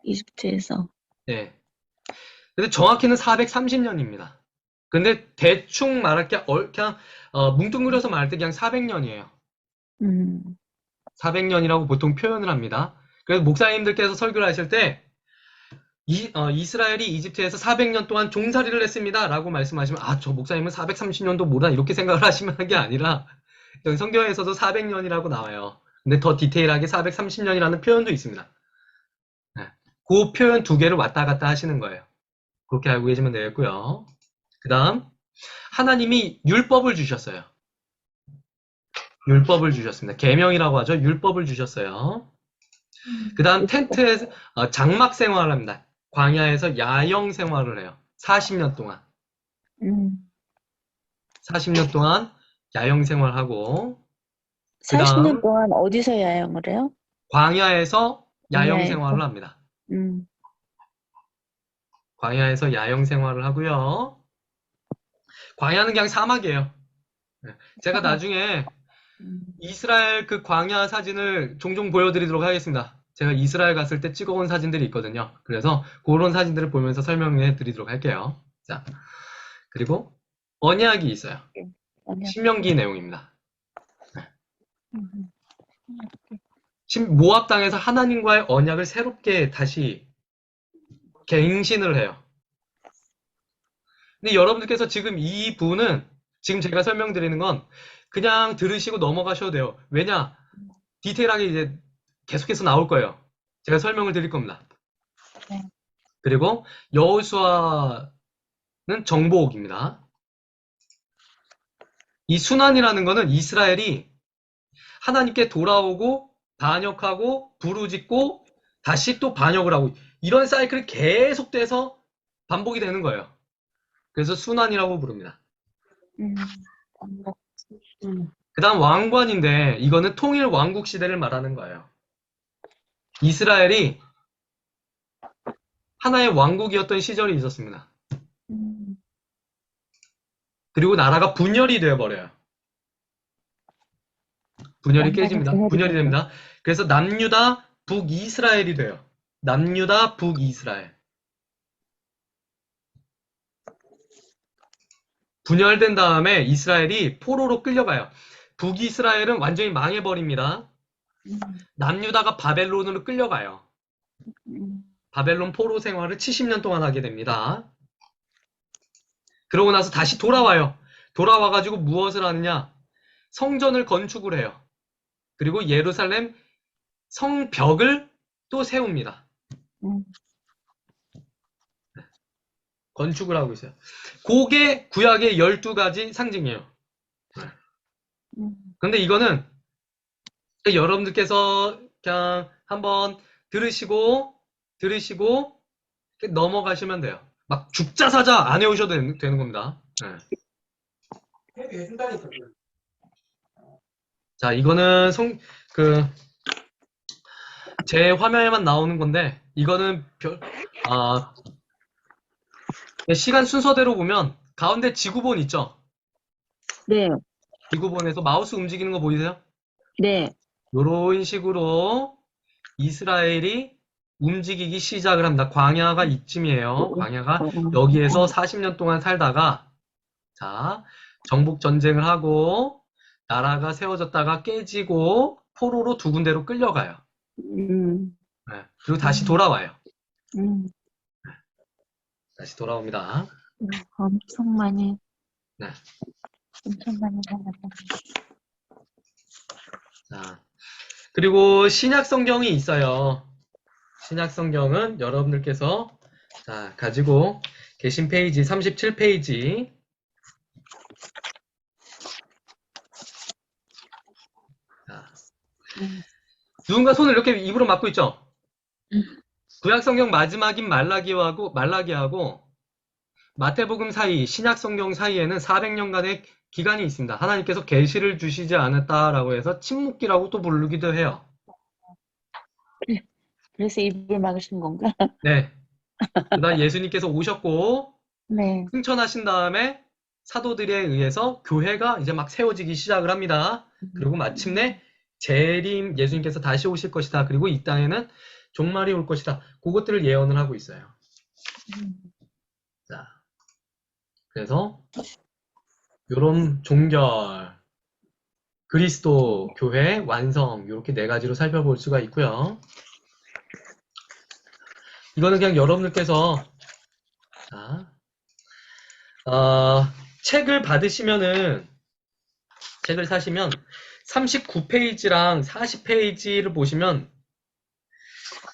이집트에서. 네. 근데 정확히는 430년입니다. 근데 대충 말할 게 그냥 뭉뚱그려서 말할 때 그냥 400년이에요. 음, 400년이라고 보통 표현을 합니다. 그래서 목사님들께서 설교를 하실 때 이스라엘이 이집트에서 400년 동안 종살이를 했습니다. 라고 말씀하시면 저 목사님은 430년도 뭐다 이렇게 생각을 하시면 한 게 아니라 여기 성경에서도 400년이라고 나와요. 근데 더 디테일하게 430년이라는 표현도 있습니다. 네. 그 표현 두 개를 왔다 갔다 하시는 거예요. 그렇게 알고 계시면 되겠고요. 그 다음 하나님이 율법을 주셨어요. 율법을 주셨습니다. 계명이라고 하죠. 율법을 주셨어요. 그 다음 텐트에서 장막 생활을 합니다. 광야에서 야영 생활을 해요. 40년 동안. 음. 40년 동안 야영 생활하고 그 40년 다음 동안 어디서 야영을 해요? 광야에서 야영 광야에서? 생활을 합니다. 음, 광야에서 야영 생활을 하고요. 광야는 그냥 사막이에요. 네. 제가 나중에 음, 이스라엘 그 광야 사진을 종종 보여드리도록 하겠습니다. 제가 이스라엘 갔을 때 찍어온 사진들이 있거든요. 그래서 그런 사진들을 보면서 설명해 드리도록 할게요. 자, 그리고 언약이 있어요. 언약. 신명기 내용입니다. 음, 모압 땅에서 하나님과의 언약을 새롭게 다시 갱신을 해요. 근데 여러분들께서 지금 이 부분은 지금 제가 설명드리는 건 그냥 들으시고 넘어가셔도 돼요. 왜냐? 디테일하게 이제 계속해서 나올 거예요. 제가 설명을 드릴 겁니다. 네. 그리고 여호수아는 정복입니다. 이 순환이라는 거는 이스라엘이 하나님께 돌아오고 반역하고 부르짖고 다시 또 반역을 하고 이런 사이클이 계속돼서 반복이 되는 거예요. 그래서 순환이라고 부릅니다. 언약. 그 다음 왕관인데 이거는 통일 왕국 시대를 말하는 거예요. 이스라엘이 하나의 왕국이었던 시절이 있었습니다. 음, 그리고 나라가 분열이 되어버려요. 분열이 왕관이 깨집니다. 분열이 분열이 되죠. 됩니다. 그래서 남유다 북이스라엘이 돼요. 남유다 북이스라엘. 분열된 다음에 이스라엘이 포로로 끌려가요. 북이스라엘은 완전히 망해버립니다. 음, 남유다가 바벨론으로 끌려가요. 음, 바벨론 포로 생활을 70년 동안 하게 됩니다. 그러고 나서 다시 돌아와요. 돌아와가지고 무엇을 하느냐? 성전을 건축을 해요. 그리고 예루살렘 성벽을 또 세웁니다. 음, 건축을 하고 있어요. 그게 구약의 12가지 상징이에요. 근데 이거는 여러분들께서 그냥 한번 들으시고 넘어가시면 돼요. 막 죽자사자 안 해오셔도 되는 겁니다. 네. 자, 이거는 제 화면에만 나오는 건데, 이거는 시간 순서대로 보면, 가운데 지구본 있죠? 네, 지구본에서 마우스 움직이는 거 보이세요? 네. 이런 식으로 이스라엘이 움직이기 시작을 합니다. 광야가 이쯤이에요. 광야가 여기에서 40년 동안 살다가, 자, 정복 전쟁을 하고, 나라가 세워졌다가 깨지고, 포로로 두 군데로 끌려가요. 네. 그리고 다시 돌아와요. 다시 돌아옵니다. 엄청 많이, 네. 엄청 많이 살았다. 자, 그리고 신약 성경이 있어요. 신약 성경은 여러분들께서 자, 가지고 계신 페이지 37페이지. 자, 누군가 손을 이렇게 입으로 막고 있죠? 구약 성경 마지막인 말라기하고 마태복음 사이, 신약 성경 사이에는 400년간의 기간이 있습니다. 하나님께서 계시를 주시지 않았다라고 해서 침묵기라고 또 부르기도 해요. 그래서 입을 막으신 건가? 네. 그다음 예수님께서 오셨고 네. 승천하신 다음에 사도들에 의해서 교회가 이제 막 세워지기 시작을 합니다. 그리고 마침내 재림 예수님께서 다시 오실 것이다. 그리고 이 땅에는 종말이 올 것이다. 그것들을 예언을 하고 있어요. 그래서 요런 종결, 그리스도 교회 완성 이렇게 네 가지로 살펴볼 수가 있고요. 이거는 그냥 여러분들께서 자, 책을 받으시면은 책을 사시면 39페이지랑 40페이지를 보시면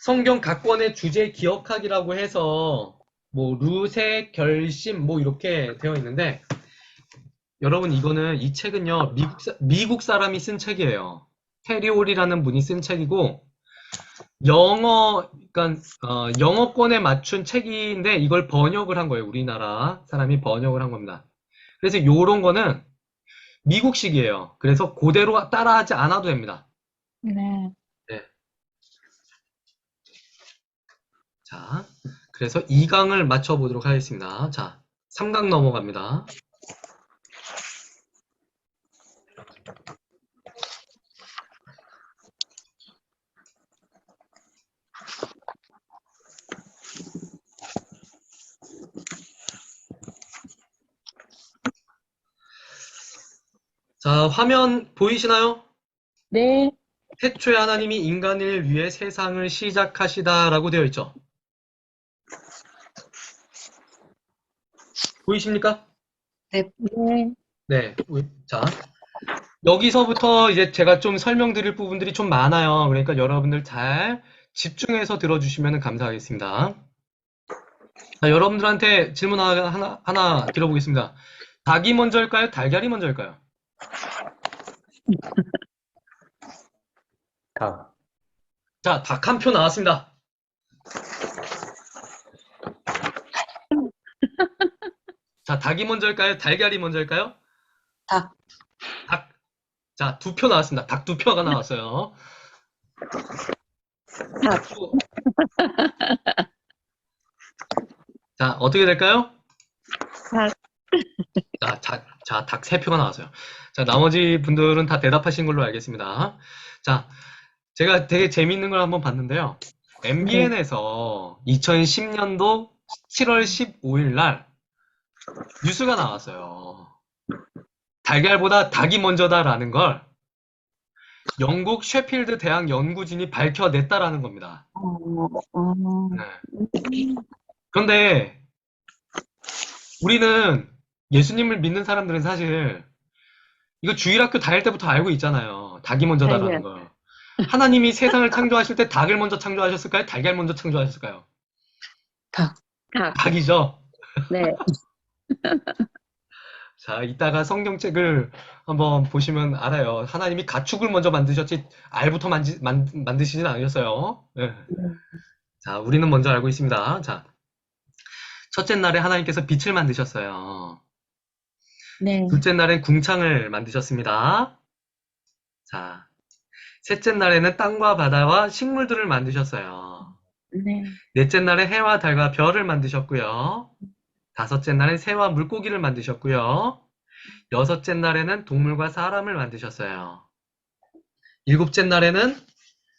성경 각 권의 주제 기억하기라고 해서 뭐 루세 결심 뭐 이렇게 되어 있는데 여러분 이거는 이 책은요 미국 사람이 쓴 책이에요. 테리올이라는 분이 쓴 책이고 그러니까 영어권에 맞춘 책인데 이걸 번역을 한 거예요. 우리나라 사람이 번역을 한 겁니다. 그래서 요런 거는 미국식이에요. 그래서 그대로 따라하지 않아도 됩니다. 네. 네. 자, 그래서 2강을 맞춰보도록 하겠습니다. 자, 3강 넘어갑니다. 자, 화면 보이시나요? 네. 태초에 하나님이 인간을 위해 세상을 시작하시다라고 되어 있죠. 보이십니까? 네. 네. 네. 자, 여기서부터 이제 제가 좀 설명드릴 부분들이 좀 많아요. 그러니까 여러분들 잘 집중해서 들어주시면 감사하겠습니다. 자, 여러분들한테 질문 하나 드려보겠습니다. 닭이 먼저일까요? 달걀이 먼저일까요? 닭. 자, 닭 한 표 나왔습니다. 자, 닭이 먼저일까요? 달걀이 먼저일까요? 닭. 닭. 자, 2표 나왔습니다. 닭 2표가 나왔어요. 닭. 자, 어떻게 될까요? 닭. 자, 닭 3표가 나왔어요. 자, 나머지 분들은 다 대답하신 걸로 알겠습니다. 자, 제가 되게 재밌는 걸 한번 봤는데요. MBN에서 2010년도 7월 15일 날 뉴스가 나왔어요. 달걀보다 닭이 먼저다라는 걸 영국 셰필드 대학 연구진이 밝혀냈다라는 겁니다. 네. 그런데 우리는 예수님을 믿는 사람들은 사실 이거 주일학교 다닐 때부터 알고 있잖아요. 닭이 먼저다라는 거. 하나님이 세상을 창조하실 때 닭을 먼저 창조하셨을까요? 달걀 먼저 창조하셨을까요? 닭. 닭이죠. 네. 자, 이따가 성경책을 한번 보시면 알아요. 하나님이 가축을 먼저 만드셨지 알부터 만드시진 않으셨어요. 네. 자, 우리는 먼저 알고 있습니다. 자, 첫째 날에 하나님께서 빛을 만드셨어요. 네. 둘째 날엔 궁창을 만드셨습니다. 자, 셋째 날에는 땅과 바다와 식물들을 만드셨어요. 네. 넷째 날에 해와 달과 별을 만드셨고요. 다섯째 날엔 새와 물고기를 만드셨고요. 여섯째 날에는 동물과 사람을 만드셨어요. 일곱째 날에는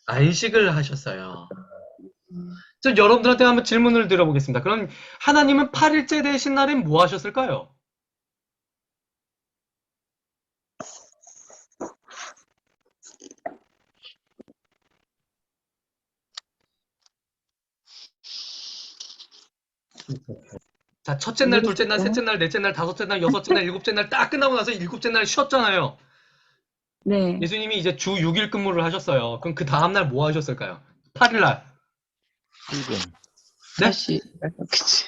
안식을 하셨어요. 저 여러분들한테 한번 질문을 드려보겠습니다. 그럼 하나님은 8일째 되신 날엔 뭐 하셨을까요? 자, 첫째 날, 둘째 날, 셋째 날, 넷째 날, 다섯째 날, 여섯째 날, 일곱째 날 딱 끝나고 나서 일곱째 날 쉬었잖아요. 네. 예수님이 이제 주 6일 근무를 하셨어요. 그럼 그 다음날 뭐 하셨을까요? 8일 날. 출근. 네? 다시 그치.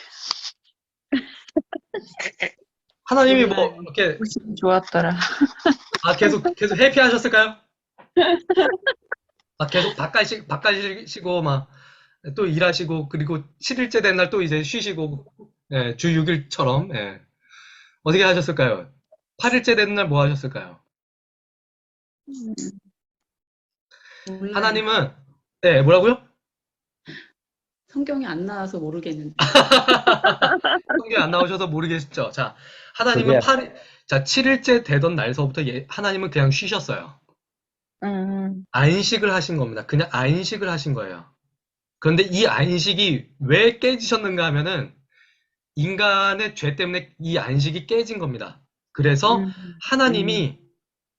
하나님이 뭐 이렇게 훨씬 좋았더라. 계속 해피하셨을까요? 계속 바깥이시고 막 또 일하시고 그리고 7일째 된 날 또 이제 쉬시고 예, 주 6일처럼 예. 어떻게 하셨을까요? 8일째 된 날 뭐 하셨을까요? 몰라요. 하나님은 네, 뭐라고요? 성경이 안 나와서 모르겠는데. 성경에 안 나오셔서 모르겠죠. 자, 하나님은 그게- 7일째 되던 날서부터 하나님은 그냥 쉬셨어요. 안식을 하신 겁니다. 그냥 안식을 하신 거예요. 그런데 이 안식이 왜 깨지셨는가 하면은 인간의 죄 때문에 이 안식이 깨진 겁니다. 그래서 하나님이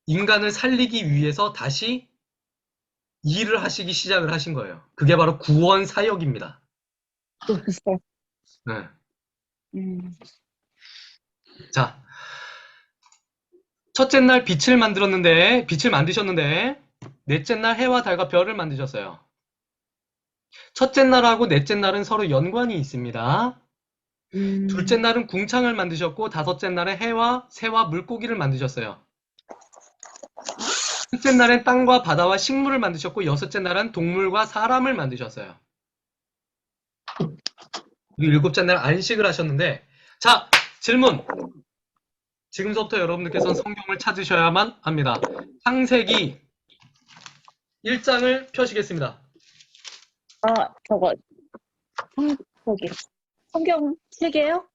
인간을 살리기 위해서 다시 일을 하시기 시작을 하신 거예요. 그게 바로 구원 사역입니다. 네. 자, 첫째 날 빛을 만드셨는데 넷째 날 해와 달과 별을 만드셨어요. 첫째 날하고 넷째 날은 서로 연관이 있습니다. 둘째 날은 궁창을 만드셨고 다섯째 날에 해와 새와 물고기를 만드셨어요. 셋째 날엔 땅과 바다와 식물을 만드셨고 여섯째 날은 동물과 사람을 만드셨어요. 그리고 일곱째 날 안식을 하셨는데, 자, 질문. 지금부터 여러분들께서는 성경을 찾으셔야만 합니다. 창세기 1장을 펴시겠습니다. 저거 저기 성경 책이에요?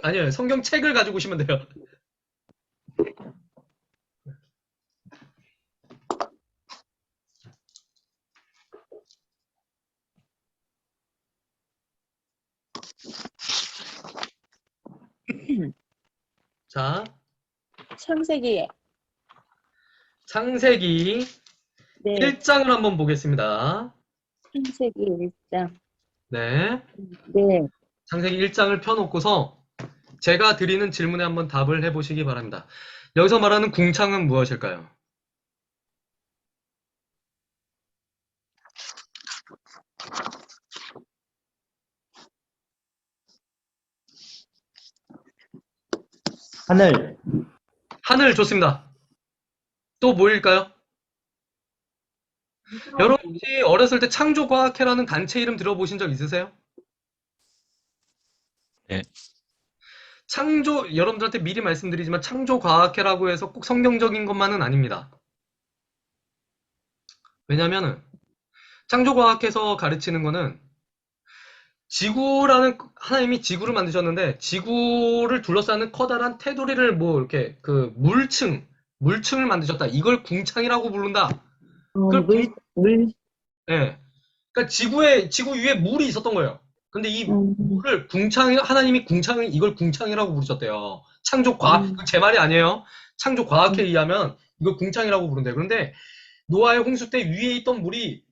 아니요, 성경책을 가지고 오시면 돼요. 자, 창세기 네, 1장을 한번 보겠습니다. 창세기 1장. 네. 네, 창세기 1장을 펴놓고서 제가 드리는 질문에 한번 답을 해보시기 바랍니다. 여기서 말하는 궁창은 무엇일까요? 하늘, 하늘 좋습니다. 또 뭐일까요? 여러분 혹시 어렸을 때 창조과학회라는 단체 이름 들어보신 적 있으세요? 네. 여러분들한테 미리 말씀드리지만 창조과학회라고 해서 꼭 성경적인 것만은 아닙니다. 왜냐면은 창조과학에서 가르치는 거는 하나님이 지구를 만드셨는데 지구를 둘러싸는 커다란 테두리를 이렇게 물층을 만드셨다. 이걸 궁창이라고 부른다. 그걸 예. 그러니까 지구 위에 물이 있었던 거예요. 근데 이 물을 하나님이 이걸 궁창이라고 부르셨대요. 제 말이 아니에요. 창조과학에 의하면 이걸 궁창이라고 부른대요. 그런데 노아의 홍수 때 위에 있던 물이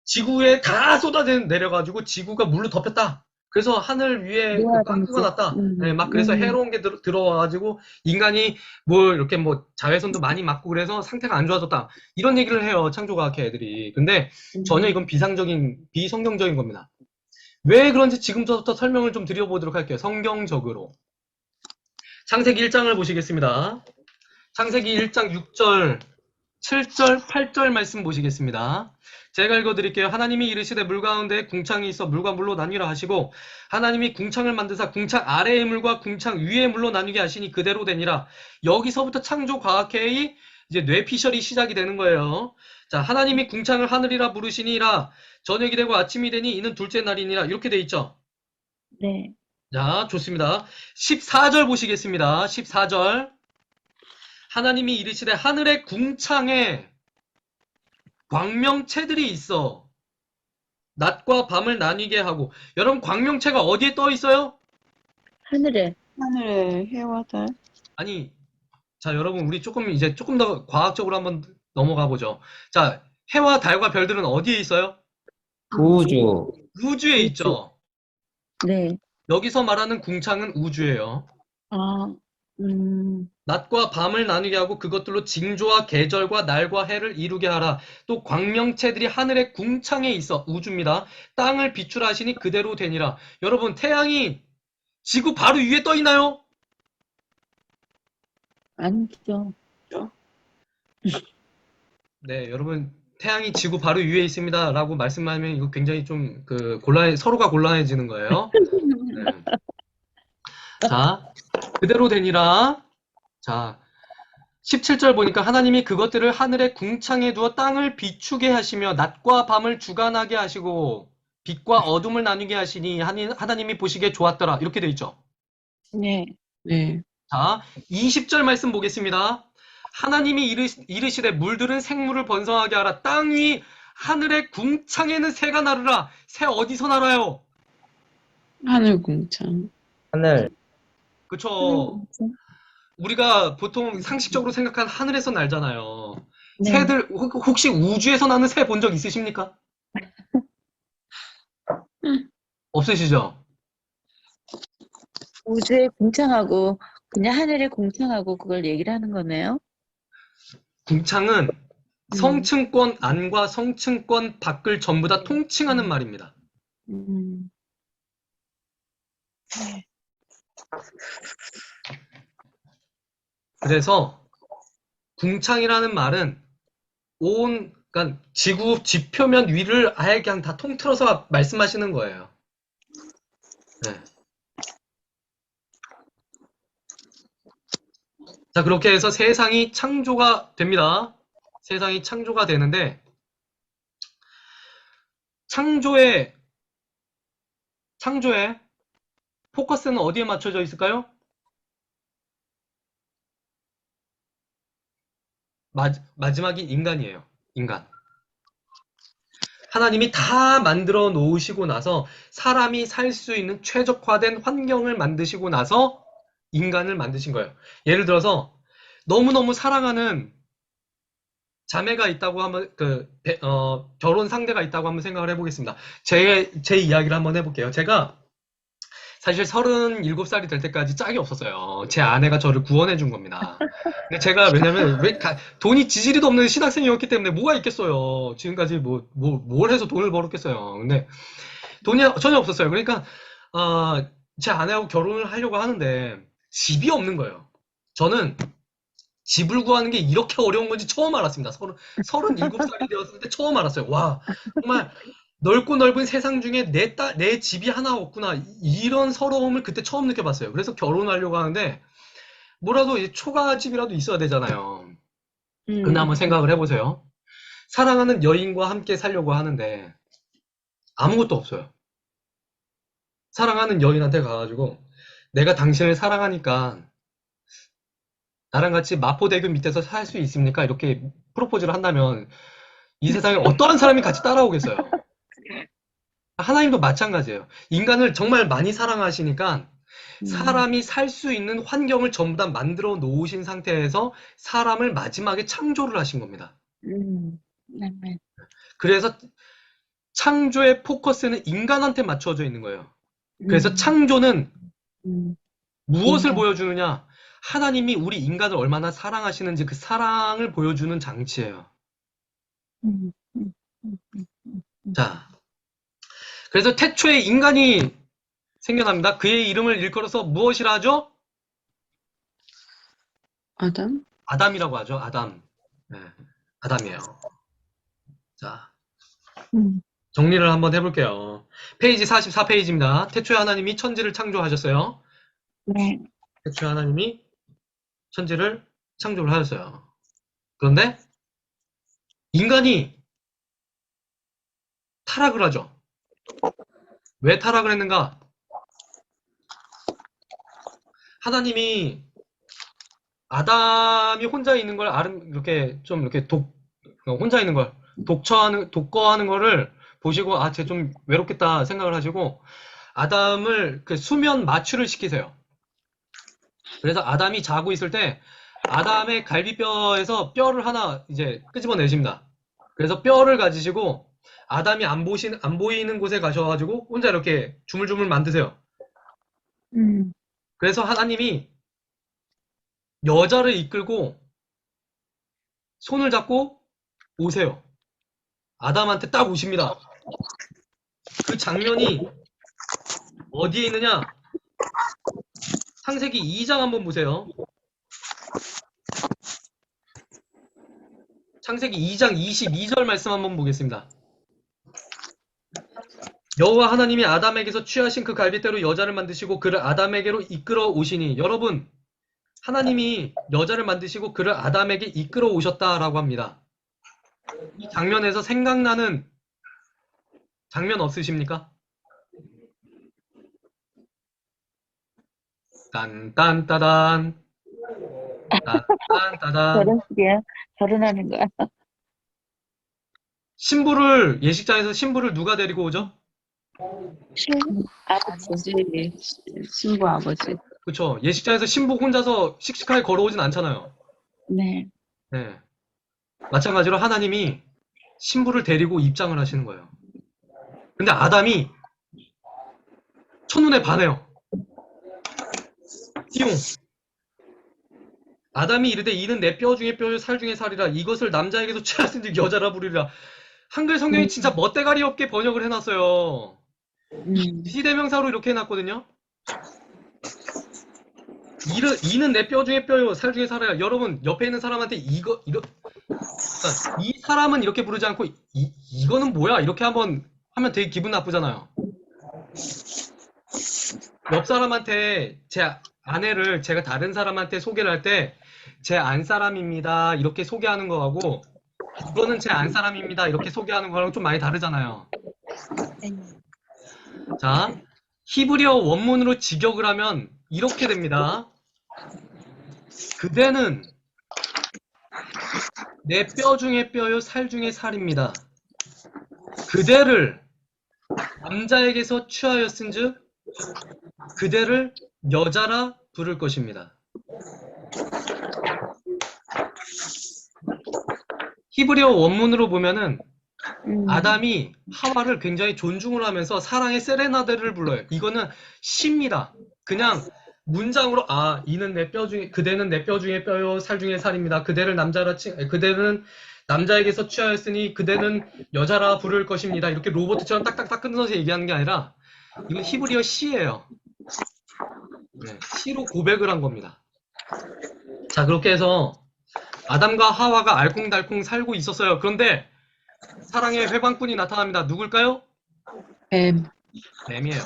지구에 다 내려가지고 지구가 물로 덮였다. 그래서 하늘 위에 빵꾸가 났다. 네, 막 그래서 해로운 게 들어와가지고 인간이 이렇게 자외선도 많이 맞고 그래서 상태가 안 좋아졌다. 이런 얘기를 해요. 창조과학회 애들이. 근데 전혀 이건 비성경적인 겁니다. 왜 그런지 지금부터 설명을 좀 드려보도록 할게요. 성경적으로. 창세기 1장을 보시겠습니다. 창세기 1장 6절, 7절, 8절 말씀 보시겠습니다. 제가 읽어드릴게요. 하나님이 이르시되 물 가운데 궁창이 있어 물과 물로 나뉘라 하시고 하나님이 궁창을 만드사 궁창 아래의 물과 궁창 위의 물로 나뉘게 하시니 그대로 되니라. 여기서부터 창조과학회의 이제 뇌피셜이 시작이 되는 거예요. 자, 하나님이 궁창을 하늘이라 부르시니라. 저녁이 되고 아침이 되니 이는 둘째 날이니라. 이렇게 돼 있죠. 네. 자, 좋습니다. 14절 보시겠습니다. 14절. 하나님이 이르시되 하늘의 궁창에 광명체들이 있어 낮과 밤을 나뉘게 하고. 여러분 광명체가 어디에 떠 있어요? 하늘에 해와 달. 아니, 자 여러분 우리 조금 더 과학적으로 한번 넘어가 보죠. 자, 해와 달과 별들은 어디에 있어요? 우주, 우주에 있죠. 네. 여기서 말하는 궁창은 우주예요. 낮과 밤을 나누게 하고 그것들로 징조와 계절과 날과 해를 이루게 하라. 또 광명체들이 하늘의 궁창에 있어. 우주입니다. 땅을 비출하시니 그대로 되니라. 여러분 태양이 지구 바로 위에 떠 있나요? 아니죠. 네, 여러분 태양이 지구 바로 위에 있습니다 라고 말씀하면 이거 굉장히 좀 서로가 곤란해지는 거예요. 네. 자, 그대로 되니라. 자, 17절 보니까 하나님이 그것들을 하늘의 궁창에 두어 땅을 비추게 하시며 낮과 밤을 주관하게 하시고 빛과 어둠을 나누게 하시니 하나님이 보시기에 좋았더라. 이렇게 돼 있죠. 네. 네. 자, 20절 말씀 보겠습니다. 하나님이 이르시되 물들은 생물을 번성하게 하라. 땅 위 하늘의 궁창에는 새가 나르라. 새 어디서 날아요? 하늘 궁창. 하늘, 그쵸? 우리가 보통 상식적으로 생각한 하늘에서 날잖아요. 네. 새들, 혹시 우주에서 나는 새 본 적 있으십니까? 없으시죠? 우주에 공창하고 그냥 하늘에 공창하고 그걸 얘기를 하는 거네요. 궁창은 음. 성층권 안과 성층권 밖을 전부 다 통칭하는 말입니다. 음. 그래서 궁창이라는 말은 그러니까 지구 지표면 위를 아예 그냥 다 통틀어서 말씀하시는 거예요. 네. 자, 그렇게 해서 세상이 창조가 됩니다. 세상이 창조가 되는데, 창조의 포커스는 어디에 맞춰져 있을까요? 마지막이 인간이에요. 인간. 하나님이 다 만들어 놓으시고 나서 사람이 살 수 있는 최적화된 환경을 만드시고 나서 인간을 만드신 거예요. 예를 들어서 너무너무 사랑하는 자매가 있다고 하면 결혼 상대가 있다고 한번 생각을 해보겠습니다. 제 이야기를 한번 해볼게요. 제가 사실 37살이 될 때까지 짝이 없었어요. 제 아내가 저를 구원해 준 겁니다. 근데 제가 왜냐면 돈이 지지리도 없는 신학생이었기 때문에 뭐가 있겠어요. 지금까지 뭘 해서 돈을 벌었겠어요. 근데 돈이 전혀 없었어요. 그러니까 제 아내하고 결혼을 하려고 하는데 집이 없는 거예요. 저는 집을 구하는 게 이렇게 어려운 건지 처음 알았습니다. 37살이 되었을 때 처음 알았어요. 와, 정말 넓고 넓은 세상 중에 내 집이 하나 없구나. 이런 서러움을 그때 처음 느껴봤어요. 그래서 결혼하려고 하는데 뭐라도 초가집이라도 있어야 되잖아요. 근데 한번 생각을 해보세요. 사랑하는 여인과 함께 살려고 하는데 아무것도 없어요. 사랑하는 여인한테 가가지고 내가 당신을 사랑하니까 나랑 같이 마포대교 밑에서 살 수 있습니까? 이렇게 프로포즈를 한다면 이 세상에 어떠한 사람이 같이 따라오겠어요? 하나님도 마찬가지예요. 인간을 정말 많이 사랑하시니까 사람이 살 수 있는 환경을 전부 다 만들어 놓으신 상태에서 사람을 마지막에 창조를 하신 겁니다. 네. 그래서 창조의 포커스는 인간한테 맞춰져 있는 거예요. 그래서 창조는 무엇을 인간. 보여주느냐? 하나님이 우리 인간을 얼마나 사랑하시는지 그 사랑을 보여주는 장치예요. 음, 음, 자, 그래서 태초에 인간이 생겨납니다. 그의 이름을 일컬어서 무엇이라 하죠? 아담? 아담이라고 하죠. 아담. 네, 아담이에요. 자, 정리를 한번 해볼게요. 페이지 44페이지입니다. 태초에 하나님이 천지를 창조하셨어요. 네. 태초에 하나님이 천지를 창조를 하셨어요. 그런데 인간이 타락을 하죠. 왜 타락을 했는가? 하나님이 아담이 혼자 있는 걸 이렇게 좀 이렇게 혼자 있는 걸 독거하는 거를 보시고 쟤 좀 외롭겠다 생각을 하시고 아담을 그 수면 마취를 시키세요. 그래서 아담이 자고 있을 때 아담의 갈비뼈에서 뼈를 하나 이제 끄집어내십니다. 그래서 뼈를 가지시고 아담이 안 보이는 곳에 가셔가지고 혼자 이렇게 주물주물 만드세요. 그래서 하나님이 여자를 이끌고 손을 잡고 오세요. 아담한테 딱 오십니다. 그 장면이 어디에 있느냐? 창세기 2장 한번 보세요. 창세기 2장 22절 말씀 한번 보겠습니다. 여호와 하나님이 아담에게서 취하신 그 갈빗대로 여자를 만드시고 그를 아담에게로 이끌어 오시니 여러분 하나님이 여자를 만드시고 그를 아담에게 이끌어 오셨다라고 합니다. 이 장면에서 생각나는 장면 없으십니까? 딴딴따단 딴딴따단 결혼식이야. 결혼하는 거야. 예식장에서 신부를 누가 데리고 오죠? 아버지, 신부 아버지. 그쵸? 예식장에서 신부 혼자서 씩씩하게 걸어오진 않잖아요. 네. 네. 마찬가지로 하나님이 신부를 데리고 입장을 하시는 거예요. 근데 아담이 첫눈에 반해요. 띠용. 아담이 이르되 이는 내 뼈 중에 뼈요 살 중에 살이라 이것을 남자에게서 취하신즉 여자라 부르리라. 한글 성경이 진짜 멋대가리 없게 번역을 해놨어요. 시대명사로 이렇게 해놨거든요. 이는 내 뼈 중에 뼈요 살 중에 살이라. 여러분 옆에 있는 사람한테 그러니까 이 사람은 이렇게 부르지 않고 이거는 뭐야 이렇게 한번 하면 되게 기분 나쁘잖아요. 옆 사람한테 제 아내를 제가 다른 사람한테 소개를 할 때 제 안사람입니다 이렇게 소개하는 거하고 이거는 제 안사람입니다 이렇게 소개하는 거랑 좀 많이 다르잖아요. 자, 히브리어 원문으로 직역을 하면 이렇게 됩니다. 그대는 내 뼈 중에 뼈요 살 중에 살입니다. 그대를 남자에게서 취하였은즉 그대를 여자라 부를 것입니다. 히브리어 원문으로 보면은 아담이 하와를 굉장히 존중을 하면서 사랑의 세레나데를 불러요. 이거는 시입니다. 그냥 문장으로 이는 내 뼈 중에 그대는 내 뼈 중에 뼈요 살 중에 살입니다. 그대는 남자에게서 취하였으니 그대는 여자라 부를 것입니다. 이렇게 로봇처럼 딱딱딱 끊어서 얘기하는 게 아니라 이건 히브리어 시예요. 네, 시로 고백을 한 겁니다. 자, 그렇게 해서 아담과 하와가 알콩달콩 살고 있었어요. 그런데 사랑의 회방꾼이 나타납니다. 누굴까요? 뱀. 뱀이에요.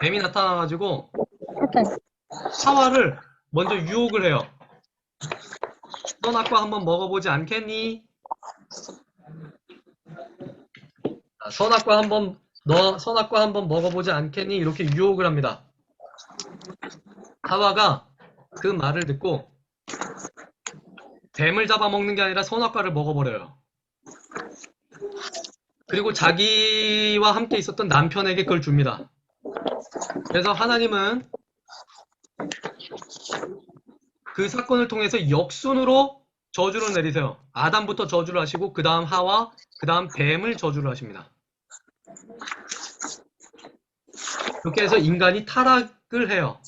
뱀이 나타나가지고 하와를 먼저 유혹을 해요. 선악과 한번 먹어보지 않겠니? 선악과 한번 먹어보지 않겠니? 이렇게 유혹을 합니다. 하와가 그 말을 듣고 뱀을 잡아먹는 게 아니라 선악과를 먹어버려요. 그리고 자기와 함께 있었던 남편에게 그걸 줍니다. 그래서 하나님은 그 사건을 통해서 역순으로 저주를 내리세요. 아담부터 저주를 하시고 그 다음 하와, 그 다음 뱀을 저주를 하십니다. 그렇게 해서 인간이 타락을 해요.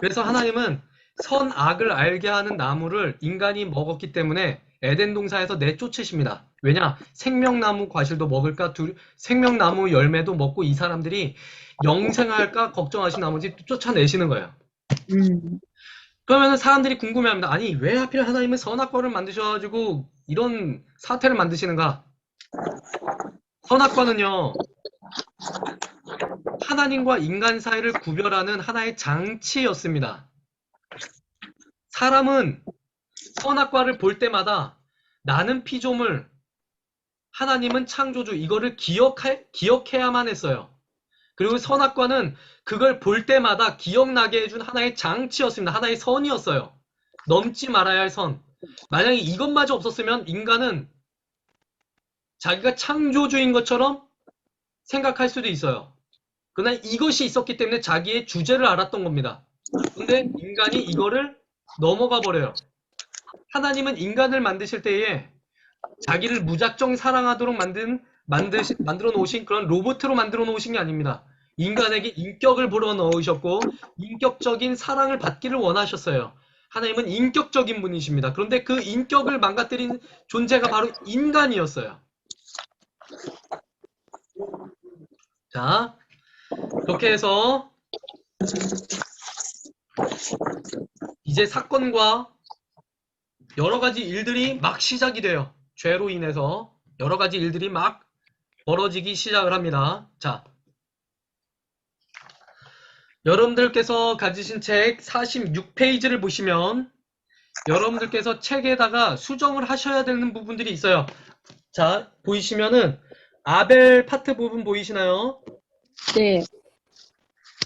그래서 하나님은 선악을 알게 하는 나무를 인간이 먹었기 때문에 에덴 동산에서 내쫓으십니다. 왜냐? 생명나무 과실도 먹을까? 생명나무 열매도 먹고 이 사람들이 영생할까 걱정하신 나머지 쫓아내시는 거예요. 그러면 사람들이 궁금해합니다. 아니 왜 하필 하나님은 선악과를 만드셔가지고 이런 사태를 만드시는가? 선악과는요 하나님과 인간 사이를 구별하는 하나의 장치였습니다. 사람은 선악과를 볼 때마다 나는 피조물, 하나님은 창조주 이거를 기억해야만 했어요. 그리고 선악과는 그걸 볼 때마다 기억나게 해준 하나의 장치였습니다. 하나의 선이었어요. 넘지 말아야 할 선. 만약에 이것마저 없었으면 인간은 자기가 창조주인 것처럼 생각할 수도 있어요. 그러나 이것이 있었기 때문에 자기의 주제를 알았던 겁니다. 근데 인간이 이거를 넘어가 버려요. 하나님은 인간을 만드실 때에 자기를 무작정 사랑하도록 만들어 놓으신 그런 로봇으로 만들어 놓으신 게 아닙니다. 인간에게 인격을 불어 넣으셨고 인격적인 사랑을 받기를 원하셨어요. 하나님은 인격적인 분이십니다. 그런데 그 인격을 망가뜨린 존재가 바로 인간이었어요. 자, 그렇게 해서 이제 사건과 여러 가지 일들이 막 시작이 돼요. 죄로 인해서 여러 가지 일들이 막 벌어지기 시작을 합니다. 자, 여러분들께서 가지신 책 46페이지를 보시면 여러분들께서 책에다가 수정을 하셔야 되는 부분들이 있어요. 자, 보이시면은 아벨 파트 부분 보이시나요? 네.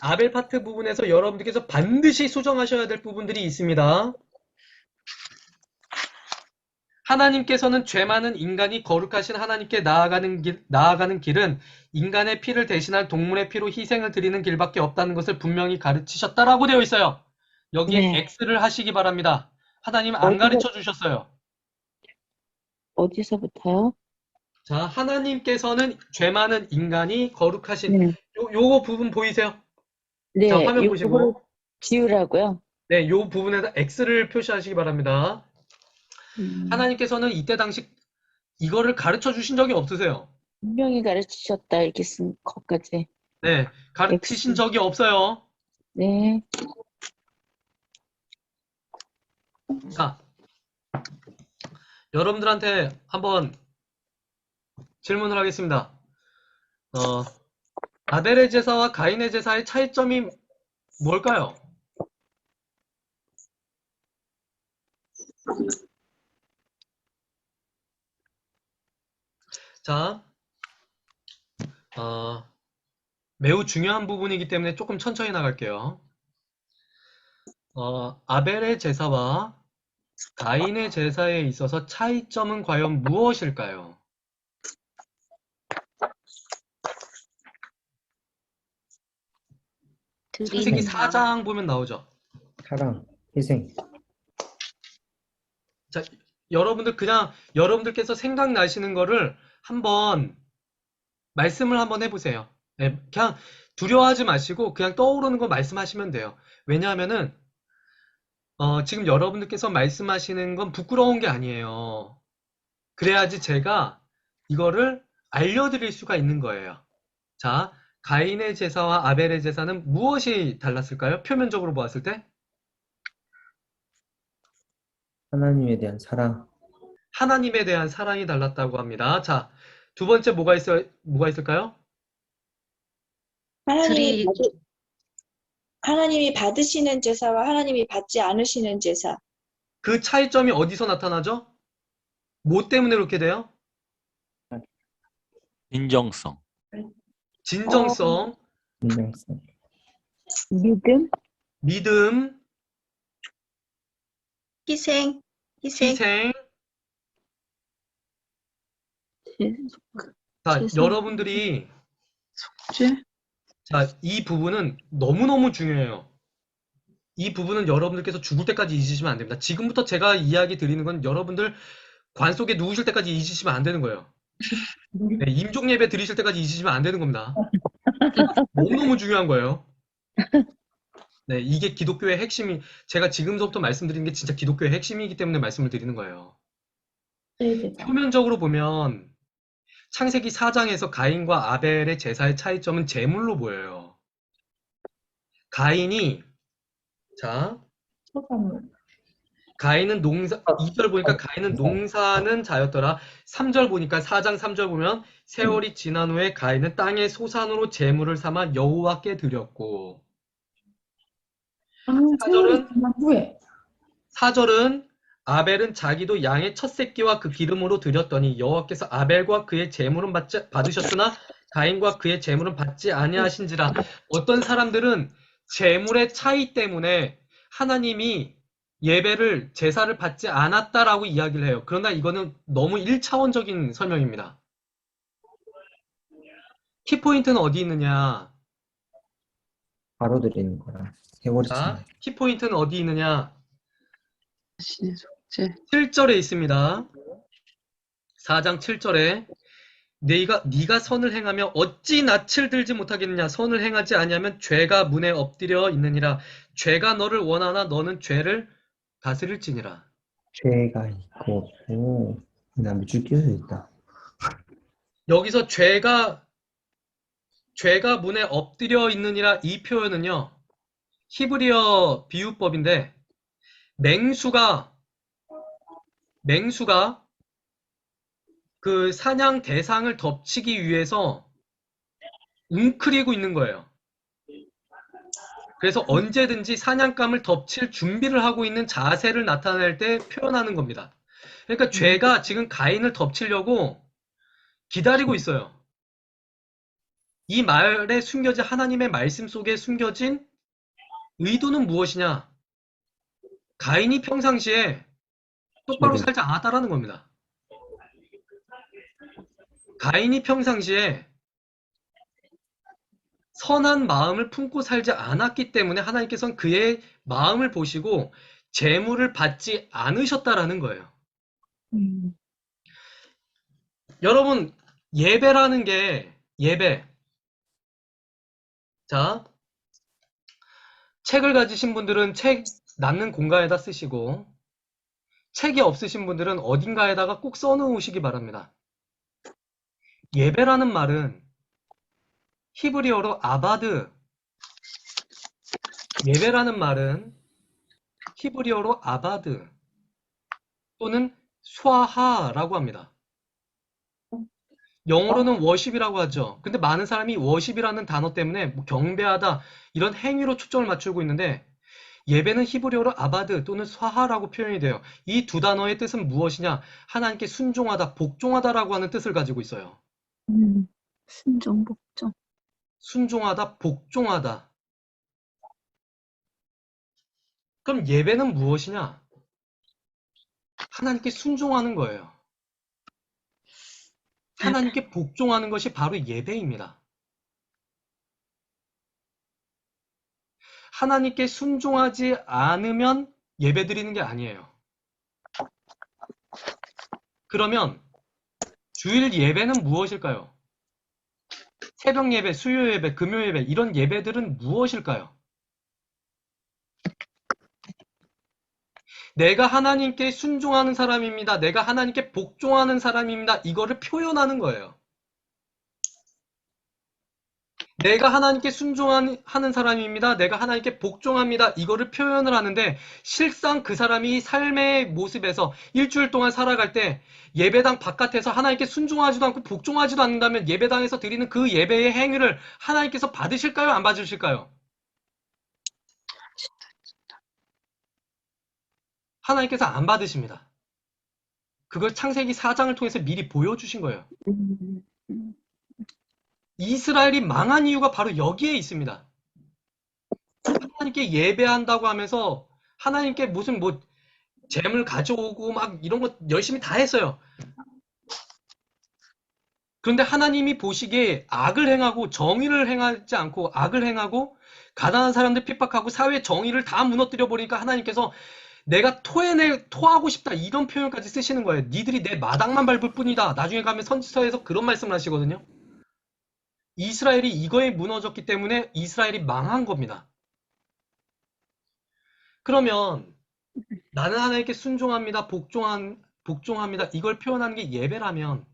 아벨 파트 부분에서 여러분들께서 반드시 수정하셔야 될 부분들이 있습니다. 하나님께서는 죄 많은 인간이 거룩하신 하나님께 나아가는 길은 인간의 피를 대신할 동물의 피로 희생을 드리는 길밖에 없다는 것을 분명히 가르치셨다라고 되어 있어요. 여기에 네. X를 하시기 바랍니다. 하나님 안 가르쳐 주셨어요. 어디서부터요? 자, 하나님께서는 죄 많은 인간이 거룩하신 네. 요거 부분 보이세요? 자, 네, 화면 요거를 보시고 지우라고요? 네, 요 부분에다 X를 표시하시기 바랍니다. 하나님께서는 이때 당시 이거를 가르쳐 주신 적이 없으세요. 분명히 가르치셨다, 이렇게 쓴 것까지. 네, 가르치신 X. 적이 없어요. 네. 자, 여러분들한테 한번 질문을 하겠습니다. 아벨의 제사와 가인의 제사의 차이점이 뭘까요? 자, 매우 중요한 부분이기 때문에 조금 천천히 나갈게요. 아벨의 제사와 가인의 제사에 있어서 차이점은 과연 무엇일까요? 창세기 드리는 4장 보면 나오죠. 사랑, 희생. 자, 여러분들께서 생각나시는 거를 한번 말씀을 한번 해보세요. 네, 그냥 두려워하지 마시고 그냥 떠오르는 거 말씀하시면 돼요. 왜냐하면은 지금 여러분들께서 말씀하시는 건 부끄러운 게 아니에요. 그래야지 제가 이거를 알려드릴 수가 있는 거예요. 자, 가인의 제사와 아벨의 제사는 무엇이 달랐을까요? 표면적으로 보았을 때? 하나님에 대한 사랑. 하나님에 대한 사랑이 달랐다고 합니다. 자, 두 번째 뭐가 있을까요? 드리 하나님이 받으시는 제사와 하나님이 받지 않으시는 제사. 그 차이점이 어디서 나타나죠? 뭐 때문에 그렇게 돼요? 인정성. 진정성, 인정성. 믿음? 믿음, 희생, 희생. 자, 세상. 여러분들이 숙제? 자, 이 부분은 너무너무 중요해요. 이 부분은 여러분들께서 죽을 때까지 잊으시면 안 됩니다. 지금부터 제가 이야기 드리는 건 여러분들 관 속에 누우실 때까지 잊으시면 안 되는 거예요. 네, 임종 예배 드리실 때까지 잊으시면 안 되는 겁니다. 너무너무 중요한 거예요. 네, 이게 기독교의 핵심이, 제가 지금부터 말씀드리는 게 진짜 기독교의 핵심이기 때문에 말씀을 드리는 거예요. 표면적으로 보면 창세기 4장에서 가인과 아벨의 제사의 차이점은 제물로 보여요. 가인은 농사, 2절 보니까 가인은 농사는 자였더라. 3절 보니까 4장 3절 보면 세월이 지난 후에 가인은 땅의 소산으로 제물을 삼아 여호와께 드렸고 4절은 아벨은 자기도 양의 첫 새끼와 그 기름으로 드렸더니 여호와께서 아벨과 그의 제물은 받으셨으나 가인과 그의 제물은 받지 아니하신지라. 어떤 사람들은 제물의 차이 때문에 하나님이 예배를 제사를 받지 않았다라고 이야기를 해요. 그러나 이거는 너무 1차원적인 설명입니다. 키포인트는 어디 있느냐? 바로 드리는 거라. 세월이 자, 지나. 키포인트는 어디 있느냐? 자신의 숙제. 7절에 있습니다. 4장 7절에 네가 선을 행하며 어찌 낯을 들지 못하겠느냐? 선을 행하지 아니하면 죄가 문에 엎드려 있느니라. 죄가 너를 원하나 너는 죄를 다스릴지니라. 죄가 있고, 나 밑줄 끼어져 있다. 여기서 죄가 문에 엎드려 있느니라 이 표현은요. 히브리어 비유법인데 맹수가 그 사냥 대상을 덮치기 위해서 웅크리고 있는 거예요. 그래서 언제든지 사냥감을 덮칠 준비를 하고 있는 자세를 나타낼 때 표현하는 겁니다. 그러니까 죄가 지금 가인을 덮치려고 기다리고 있어요. 이 말에 숨겨진 하나님의 말씀 속에 숨겨진 의도는 무엇이냐? 가인이 평상시에 똑바로 네네. 살지 않았다라는 겁니다. 가인이 평상시에 선한 마음을 품고 살지 않았기 때문에 하나님께서는 그의 마음을 보시고 재물을 받지 않으셨다라는 거예요. 여러분, 예배라는 게 예배. 자, 책을 가지신 분들은 책 놨는 공간에다 쓰시고 책이 없으신 분들은 어딘가에다가 꼭 써놓으시기 바랍니다. 예배라는 말은 히브리어로 아바드, 예배라는 말은 히브리어로 아바드 또는 스와하라고 합니다. 영어로는 워십이라고 하죠. 근데 많은 사람이 워십이라는 단어 때문에 뭐 경배하다 이런 행위로 초점을 맞추고 있는데 예배는 히브리어로 아바드 또는 스와하라고 표현이 돼요. 이 두 단어의 뜻은 무엇이냐? 하나님께 순종하다, 복종하다라고 하는 뜻을 가지고 있어요. 순종, 복종. 순종하다, 복종하다. 그럼 예배는 무엇이냐? 하나님께 순종하는 거예요. 하나님께 복종하는 것이 바로 예배입니다. 하나님께 순종하지 않으면 예배 드리는 게 아니에요. 그러면 주일 예배는 무엇일까요? 새벽 예배, 수요 예배, 금요 예배 이런 예배들은 무엇일까요? 내가 하나님께 순종하는 사람입니다. 내가 하나님께 복종하는 사람입니다. 이거를 표현하는 거예요. 내가 하나님께 순종하는 사람입니다. 내가 하나님께 복종합니다. 이거를 표현을 하는데 실상 그 사람이 삶의 모습에서 일주일 동안 살아갈 때 예배당 바깥에서 하나님께 순종하지도 않고 복종하지도 않는다면 예배당에서 드리는 그 예배의 행위를 하나님께서 받으실까요? 안 받으실까요? 하나님께서 안 받으십니다. 그걸 창세기 4장을 통해서 미리 보여주신 거예요. 이스라엘이 망한 이유가 바로 여기에 있습니다. 하나님께 예배한다고 하면서 하나님께 무슨 뭐 재물 가져오고 막 이런 거 열심히 다 했어요. 그런데 하나님이 보시기에 악을 행하고 정의를 행하지 않고 악을 행하고 가난한 사람들 핍박하고 사회 정의를 다 무너뜨려 버리니까 하나님께서 내가 토하고 싶다 이런 표현까지 쓰시는 거예요. 니들이 내 마당만 밟을 뿐이다. 나중에 가면 선지서에서 그런 말씀을 하시거든요. 이스라엘이 이거에 무너졌기 때문에 이스라엘이 망한 겁니다. 그러면 나는 하나님께 순종합니다. 복종합니다. 이걸 표현하는 게 예배라면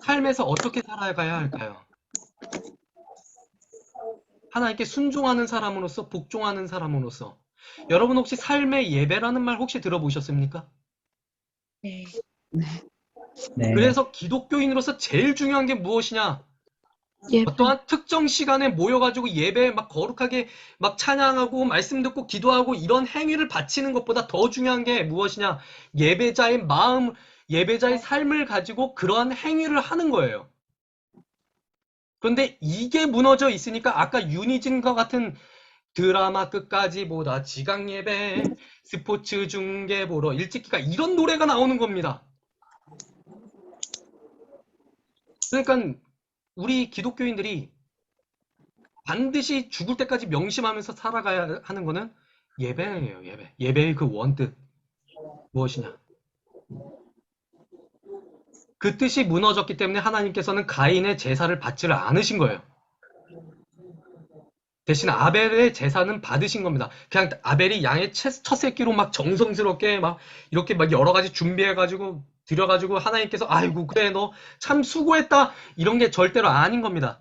삶에서 어떻게 살아가야 할까요? 하나님께 순종하는 사람으로서 복종하는 사람으로서 여러분 혹시 삶의 예배라는 말 혹시 들어보셨습니까? 네. 네. 그래서 기독교인으로서 제일 중요한 게 무엇이냐? 예배. 어떠한 특정 시간에 모여가지고 예배에 막 거룩하게 막 찬양하고 말씀 듣고 기도하고 이런 행위를 바치는 것보다 더 중요한 게 무엇이냐? 예배자의 마음, 예배자의 삶을 가지고 그러한 행위를 하는 거예요. 그런데 이게 무너져 있으니까 아까 윤희진과 같은 드라마 끝까지 보다 지각 예배, 스포츠 중계 보러 일찍 기가 이런 노래가 나오는 겁니다. 그러니까 우리 기독교인들이 반드시 죽을 때까지 명심하면서 살아가야 하는 거는 예배예요, 예배. 예배의 그 원뜻 무엇이냐? 그 뜻이 무너졌기 때문에 하나님께서는 가인의 제사를 받지를 않으신 거예요. 대신 아벨의 제사는 받으신 겁니다. 그냥 아벨이 양의 첫 새끼로 막 정성스럽게 막 이렇게 막 여러 가지 준비해가지고 드려가지고 하나님께서 아이고 그래 너 참 수고했다 이런 게 절대로 아닌 겁니다.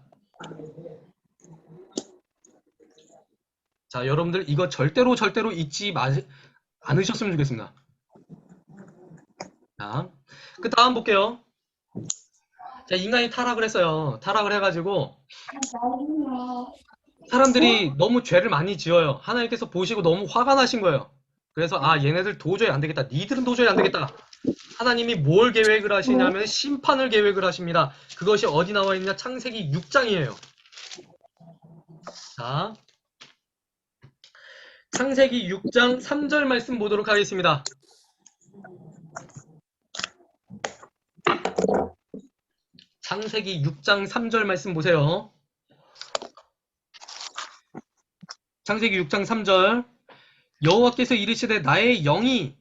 자 여러분들 이거 절대로 잊지 않으셨으면 좋겠습니다. 자, 그 다음 볼게요. 자, 인간이 타락을 했어요. 타락을 해가지고 사람들이 너무 죄를 많이 지어요. 하나님께서 보시고 너무 화가 나신 거예요. 그래서 아 얘네들 도저히 안 되겠다. 니들은 도저히 안 되겠다. 하나님이 뭘 계획을 하시냐면 심판을 계획을 하십니다. 그것이 어디 나와 있냐? 창세기 6장이에요. 자, 창세기 6장 3절 말씀 보도록 하겠습니다. 창세기 6장 3절 말씀 보세요. 창세기 6장 3절. 여호와께서 이르시되 나의 영이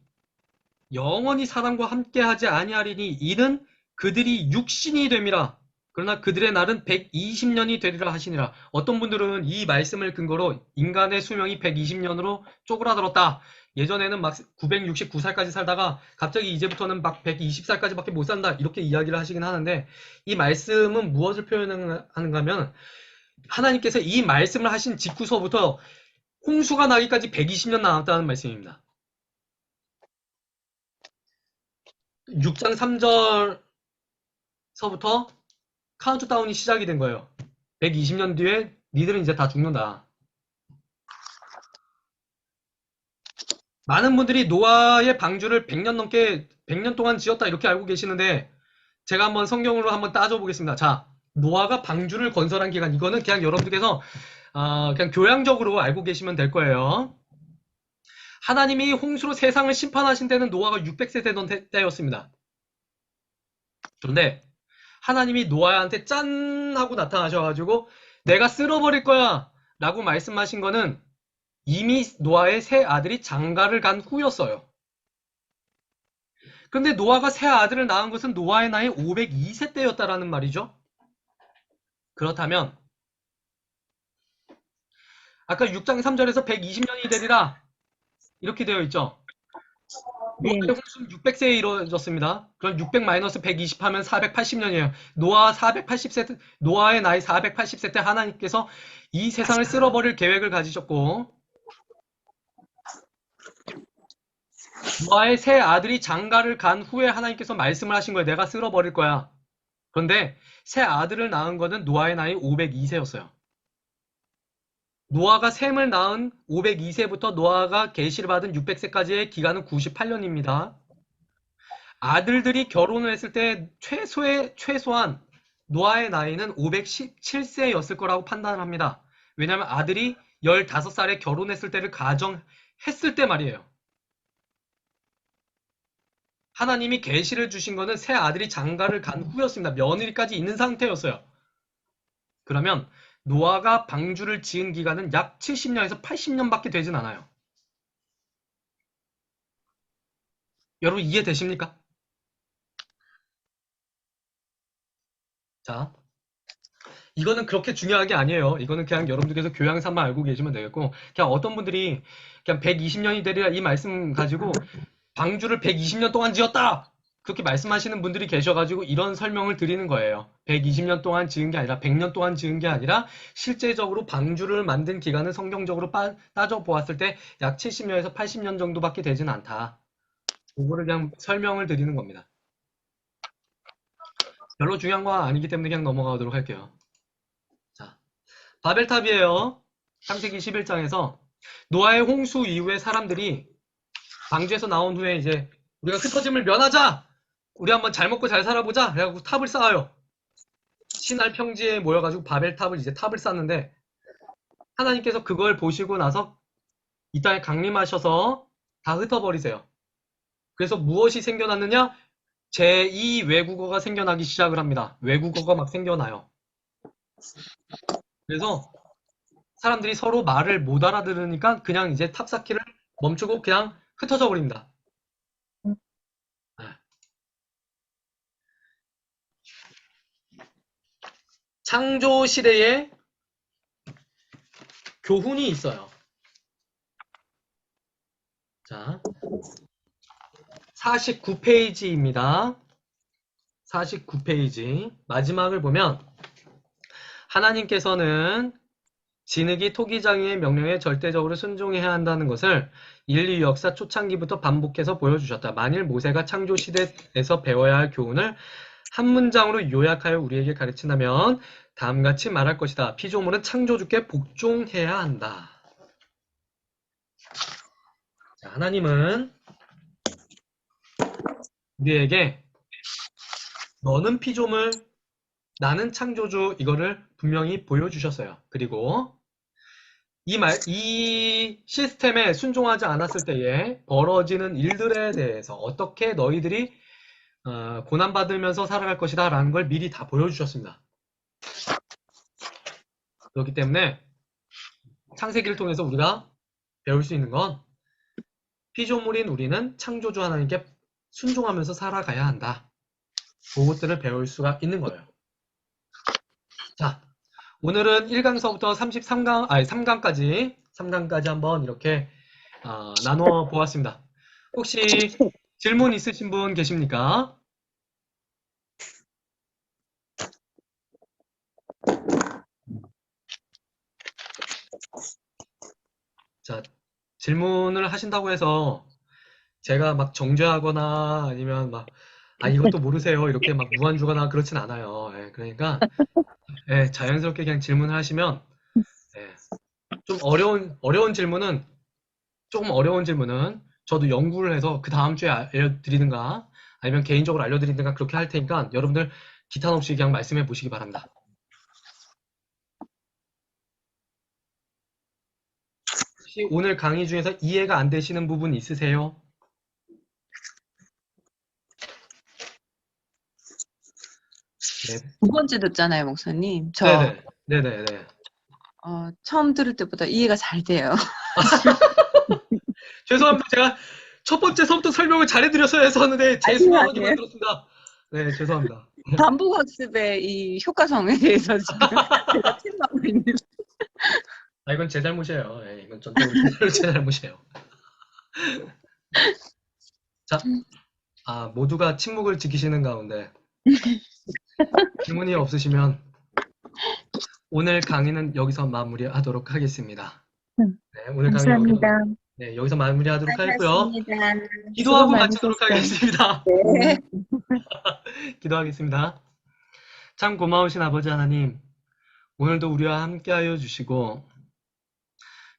영원히 사람과 함께하지 아니하리니 이는 그들이 육신이 됨이라. 그러나 그들의 날은 120년이 되리라 하시니라. 어떤 분들은 이 말씀을 근거로 인간의 수명이 120년으로 쪼그라들었다. 예전에는 막 969살까지 살다가 갑자기 이제부터는 막 120살까지밖에 못 산다. 이렇게 이야기를 하시긴 하는데 이 말씀은 무엇을 표현하는가 하면 하나님께서 이 말씀을 하신 직후서부터 홍수가 나기까지 120년 남았다는 말씀입니다. 6장 3절서부터 카운트다운이 시작이 된 거예요. 120년 뒤에 니들은 이제 다 죽는다. 많은 분들이 노아의 방주를 100년 동안 지었다 이렇게 알고 계시는데 제가 한번 성경으로 한번 따져보겠습니다. 자, 노아가 방주를 건설한 기간, 이거는 그냥 여러분들께서 그냥 교양적으로 알고 계시면 될 거예요. 하나님이 홍수로 세상을 심판하신 때는 노아가 600세 되던 때였습니다. 그런데 하나님이 노아한테 짠 하고 나타나셔가지고 내가 쓸어버릴 거야 라고 말씀하신 거는 이미 노아의 세 아들이 장가를 간 후였어요. 근데 노아가 세 아들을 낳은 것은 노아의 나이 502세 때였다라는 말이죠. 그렇다면 아까 6장 3절에서 120년이 되리라 이렇게 되어 있죠. 노아의 홍수는 600세에 이루어졌습니다. 그럼 600 마이너스 120 하면 480년이에요. 노아의 나이 480세 때 하나님께서 이 세상을 쓸어버릴 계획을 가지셨고 노아의 세 아들이 장가를 간 후에 하나님께서 말씀을 하신 거예요. 내가 쓸어버릴 거야. 그런데 세 아들을 낳은 거는 노아의 나이 502세였어요. 노아가 셈을 낳은 502세부터 노아가 계시를 받은 600세까지의 기간은 98년입니다. 아들들이 결혼을 했을 때 최소한 노아의 나이는 517세였을 거라고 판단을 합니다. 왜냐하면 아들이 15살에 결혼했을 때를 가정했을 때 말이에요. 하나님이 계시를 주신 거는 새 아들이 장가를 간 후였습니다. 며느리까지 있는 상태였어요. 그러면 노아가 방주를 지은 기간은 약 70년에서 80년밖에 되진 않아요. 여러분 이해되십니까? 자, 이거는 그렇게 중요한 게 아니에요. 이거는 그냥 여러분들께서 교양삼아 알고 계시면 되겠고 그냥 어떤 분들이 그냥 120년이 되리라 이 말씀 가지고 방주를 120년 동안 지었다! 그렇게 말씀하시는 분들이 계셔가지고 이런 설명을 드리는 거예요. 120년 동안 지은 게 아니라 100년 동안 지은 게 아니라 실제적으로 방주를 만든 기간은 성경적으로 따져보았을 때 약 70년에서 80년 정도밖에 되진 않다. 그거를 그냥 설명을 드리는 겁니다. 별로 중요한 거 아니기 때문에 그냥 넘어가도록 할게요. 자, 바벨탑이에요. 창세기 11장에서 노아의 홍수 이후에 사람들이 방주에서 나온 후에 이제 우리가 흩어짐을 면하자! 우리 한번 잘 먹고 잘 살아보자! 그래가지고 탑을 쌓아요. 신할 평지에 모여가지고 바벨탑을 이제 탑을 쌓는데 하나님께서 그걸 보시고 나서 이 땅에 강림하셔서 다 흩어버리세요. 그래서 무엇이 생겨났느냐? 제2 외국어가 생겨나기 시작을 합니다. 외국어가 막 생겨나요. 그래서 사람들이 서로 말을 못 알아들으니까 그냥 이제 탑 쌓기를 멈추고 그냥 흩어져 버립니다. 창조 시대에 교훈이 있어요. 자, 49페이지입니다. 49페이지 마지막을 보면 하나님께서는 진흙이 토기장이의 명령에 절대적으로 순종해야 한다는 것을 인류 역사 초창기부터 반복해서 보여주셨다. 만일 모세가 창조 시대에서 배워야 할 교훈을 한 문장으로 요약하여 우리에게 가르친다면 다음같이 말할 것이다. 피조물은 창조주께 복종해야 한다. 자, 하나님은 우리에게 너는 피조물, 나는 창조주 이거를 분명히 보여주셨어요. 그리고 이 시스템에 순종하지 않았을 때에 벌어지는 일들에 대해서 어떻게 너희들이 고난받으면서 살아갈 것이다 라는 걸 미리 다 보여주셨습니다. 그렇기 때문에 창세기를 통해서 우리가 배울 수 있는 건 피조물인 우리는 창조주 하나님께 순종하면서 살아가야 한다. 그것들을 배울 수가 있는 거예요. 자, 오늘은 1강서부터 3강까지 한번 이렇게 나누어 보았습니다. 혹시 질문 있으신 분 계십니까? 자, 질문을 하신다고 해서 제가 막 정죄하거나 아니면 막 이것도 모르세요 이렇게 막 무안주거나 그렇진 않아요. 예, 그러니까 자연스럽게 그냥 질문을 하시면 좀 어려운 질문은 조금 어려운 질문은 저도 연구를 해서 그 다음 주에 알려드리든가 아니면 개인적으로 알려드리든가 그렇게 할 테니까 여러분들 기탄 없이 그냥 말씀해 보시기 바랍니다. 혹시 오늘 강의 중에서 이해가 안 되시는 부분 있으세요? 네. 두 번째 듣잖아요, 목사님. 네네. 처음 들을 때보다 이해가 잘 돼요. 죄송합니다. 제가 첫 번째서부터 설명을 잘해드렸어야 했었는데 제 수명하기만 들었습니다. 네, 죄송합니다. 반복 학습의 이 효과성에 대해서 지금 제가 침하고 있는. 이건 제 잘못이에요. 이건 전적으로 제 잘못이에요. 자, 모두가 침묵을 지키시는 가운데 질문이 없으시면 오늘 강의는 여기서 마무리하도록 하겠습니다. 네, 오늘 강의 여기서 마무리하도록 하겠고요. 기도하고 마치도록 하겠습니다. 네. 기도하겠습니다. 참 고마우신 아버지 하나님, 오늘도 우리와 함께하여 주시고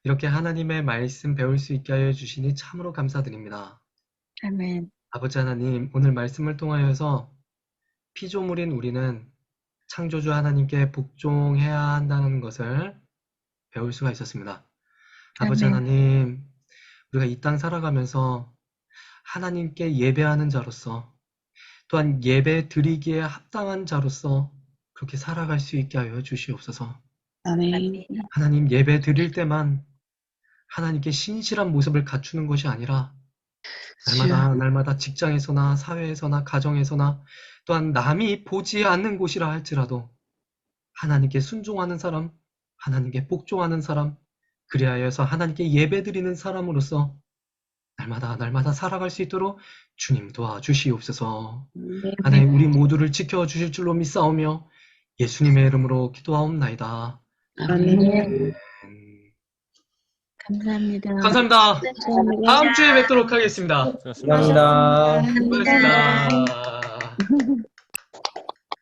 이렇게 하나님의 말씀 배울 수 있게 하여 주시니 참으로 감사드립니다. 아멘. 아버지 하나님, 오늘 말씀을 통하여서 피조물인 우리는 창조주 하나님께 복종해야 한다는 것을 배울 수가 있었습니다. 아버지 아멘. 하나님, 우리가 이 땅 살아가면서 하나님께 예배하는 자로서 또한 예배 드리기에 합당한 자로서 그렇게 살아갈 수 있게 하여 주시옵소서. 아멘. 하나님 예배 드릴 때만 하나님께 신실한 모습을 갖추는 것이 아니라 날마다 직장에서나 사회에서나 가정에서나 또한 남이 보지 않는 곳이라 할지라도 하나님께 순종하는 사람, 하나님께 복종하는 사람, 그리하여서 하나님께 예배드리는 사람으로서 날마다 살아갈 수 있도록 주님 도와주시옵소서. 하나님 우리 모두를 지켜주실 줄로 믿사오며 예수님의 이름으로 기도하옵나이다. 아멘. 감사합니다. 감사합니다. 다음 주에 뵙도록 하겠습니다. 수고하셨습니다. 감사합니다. 수고하셨습니다.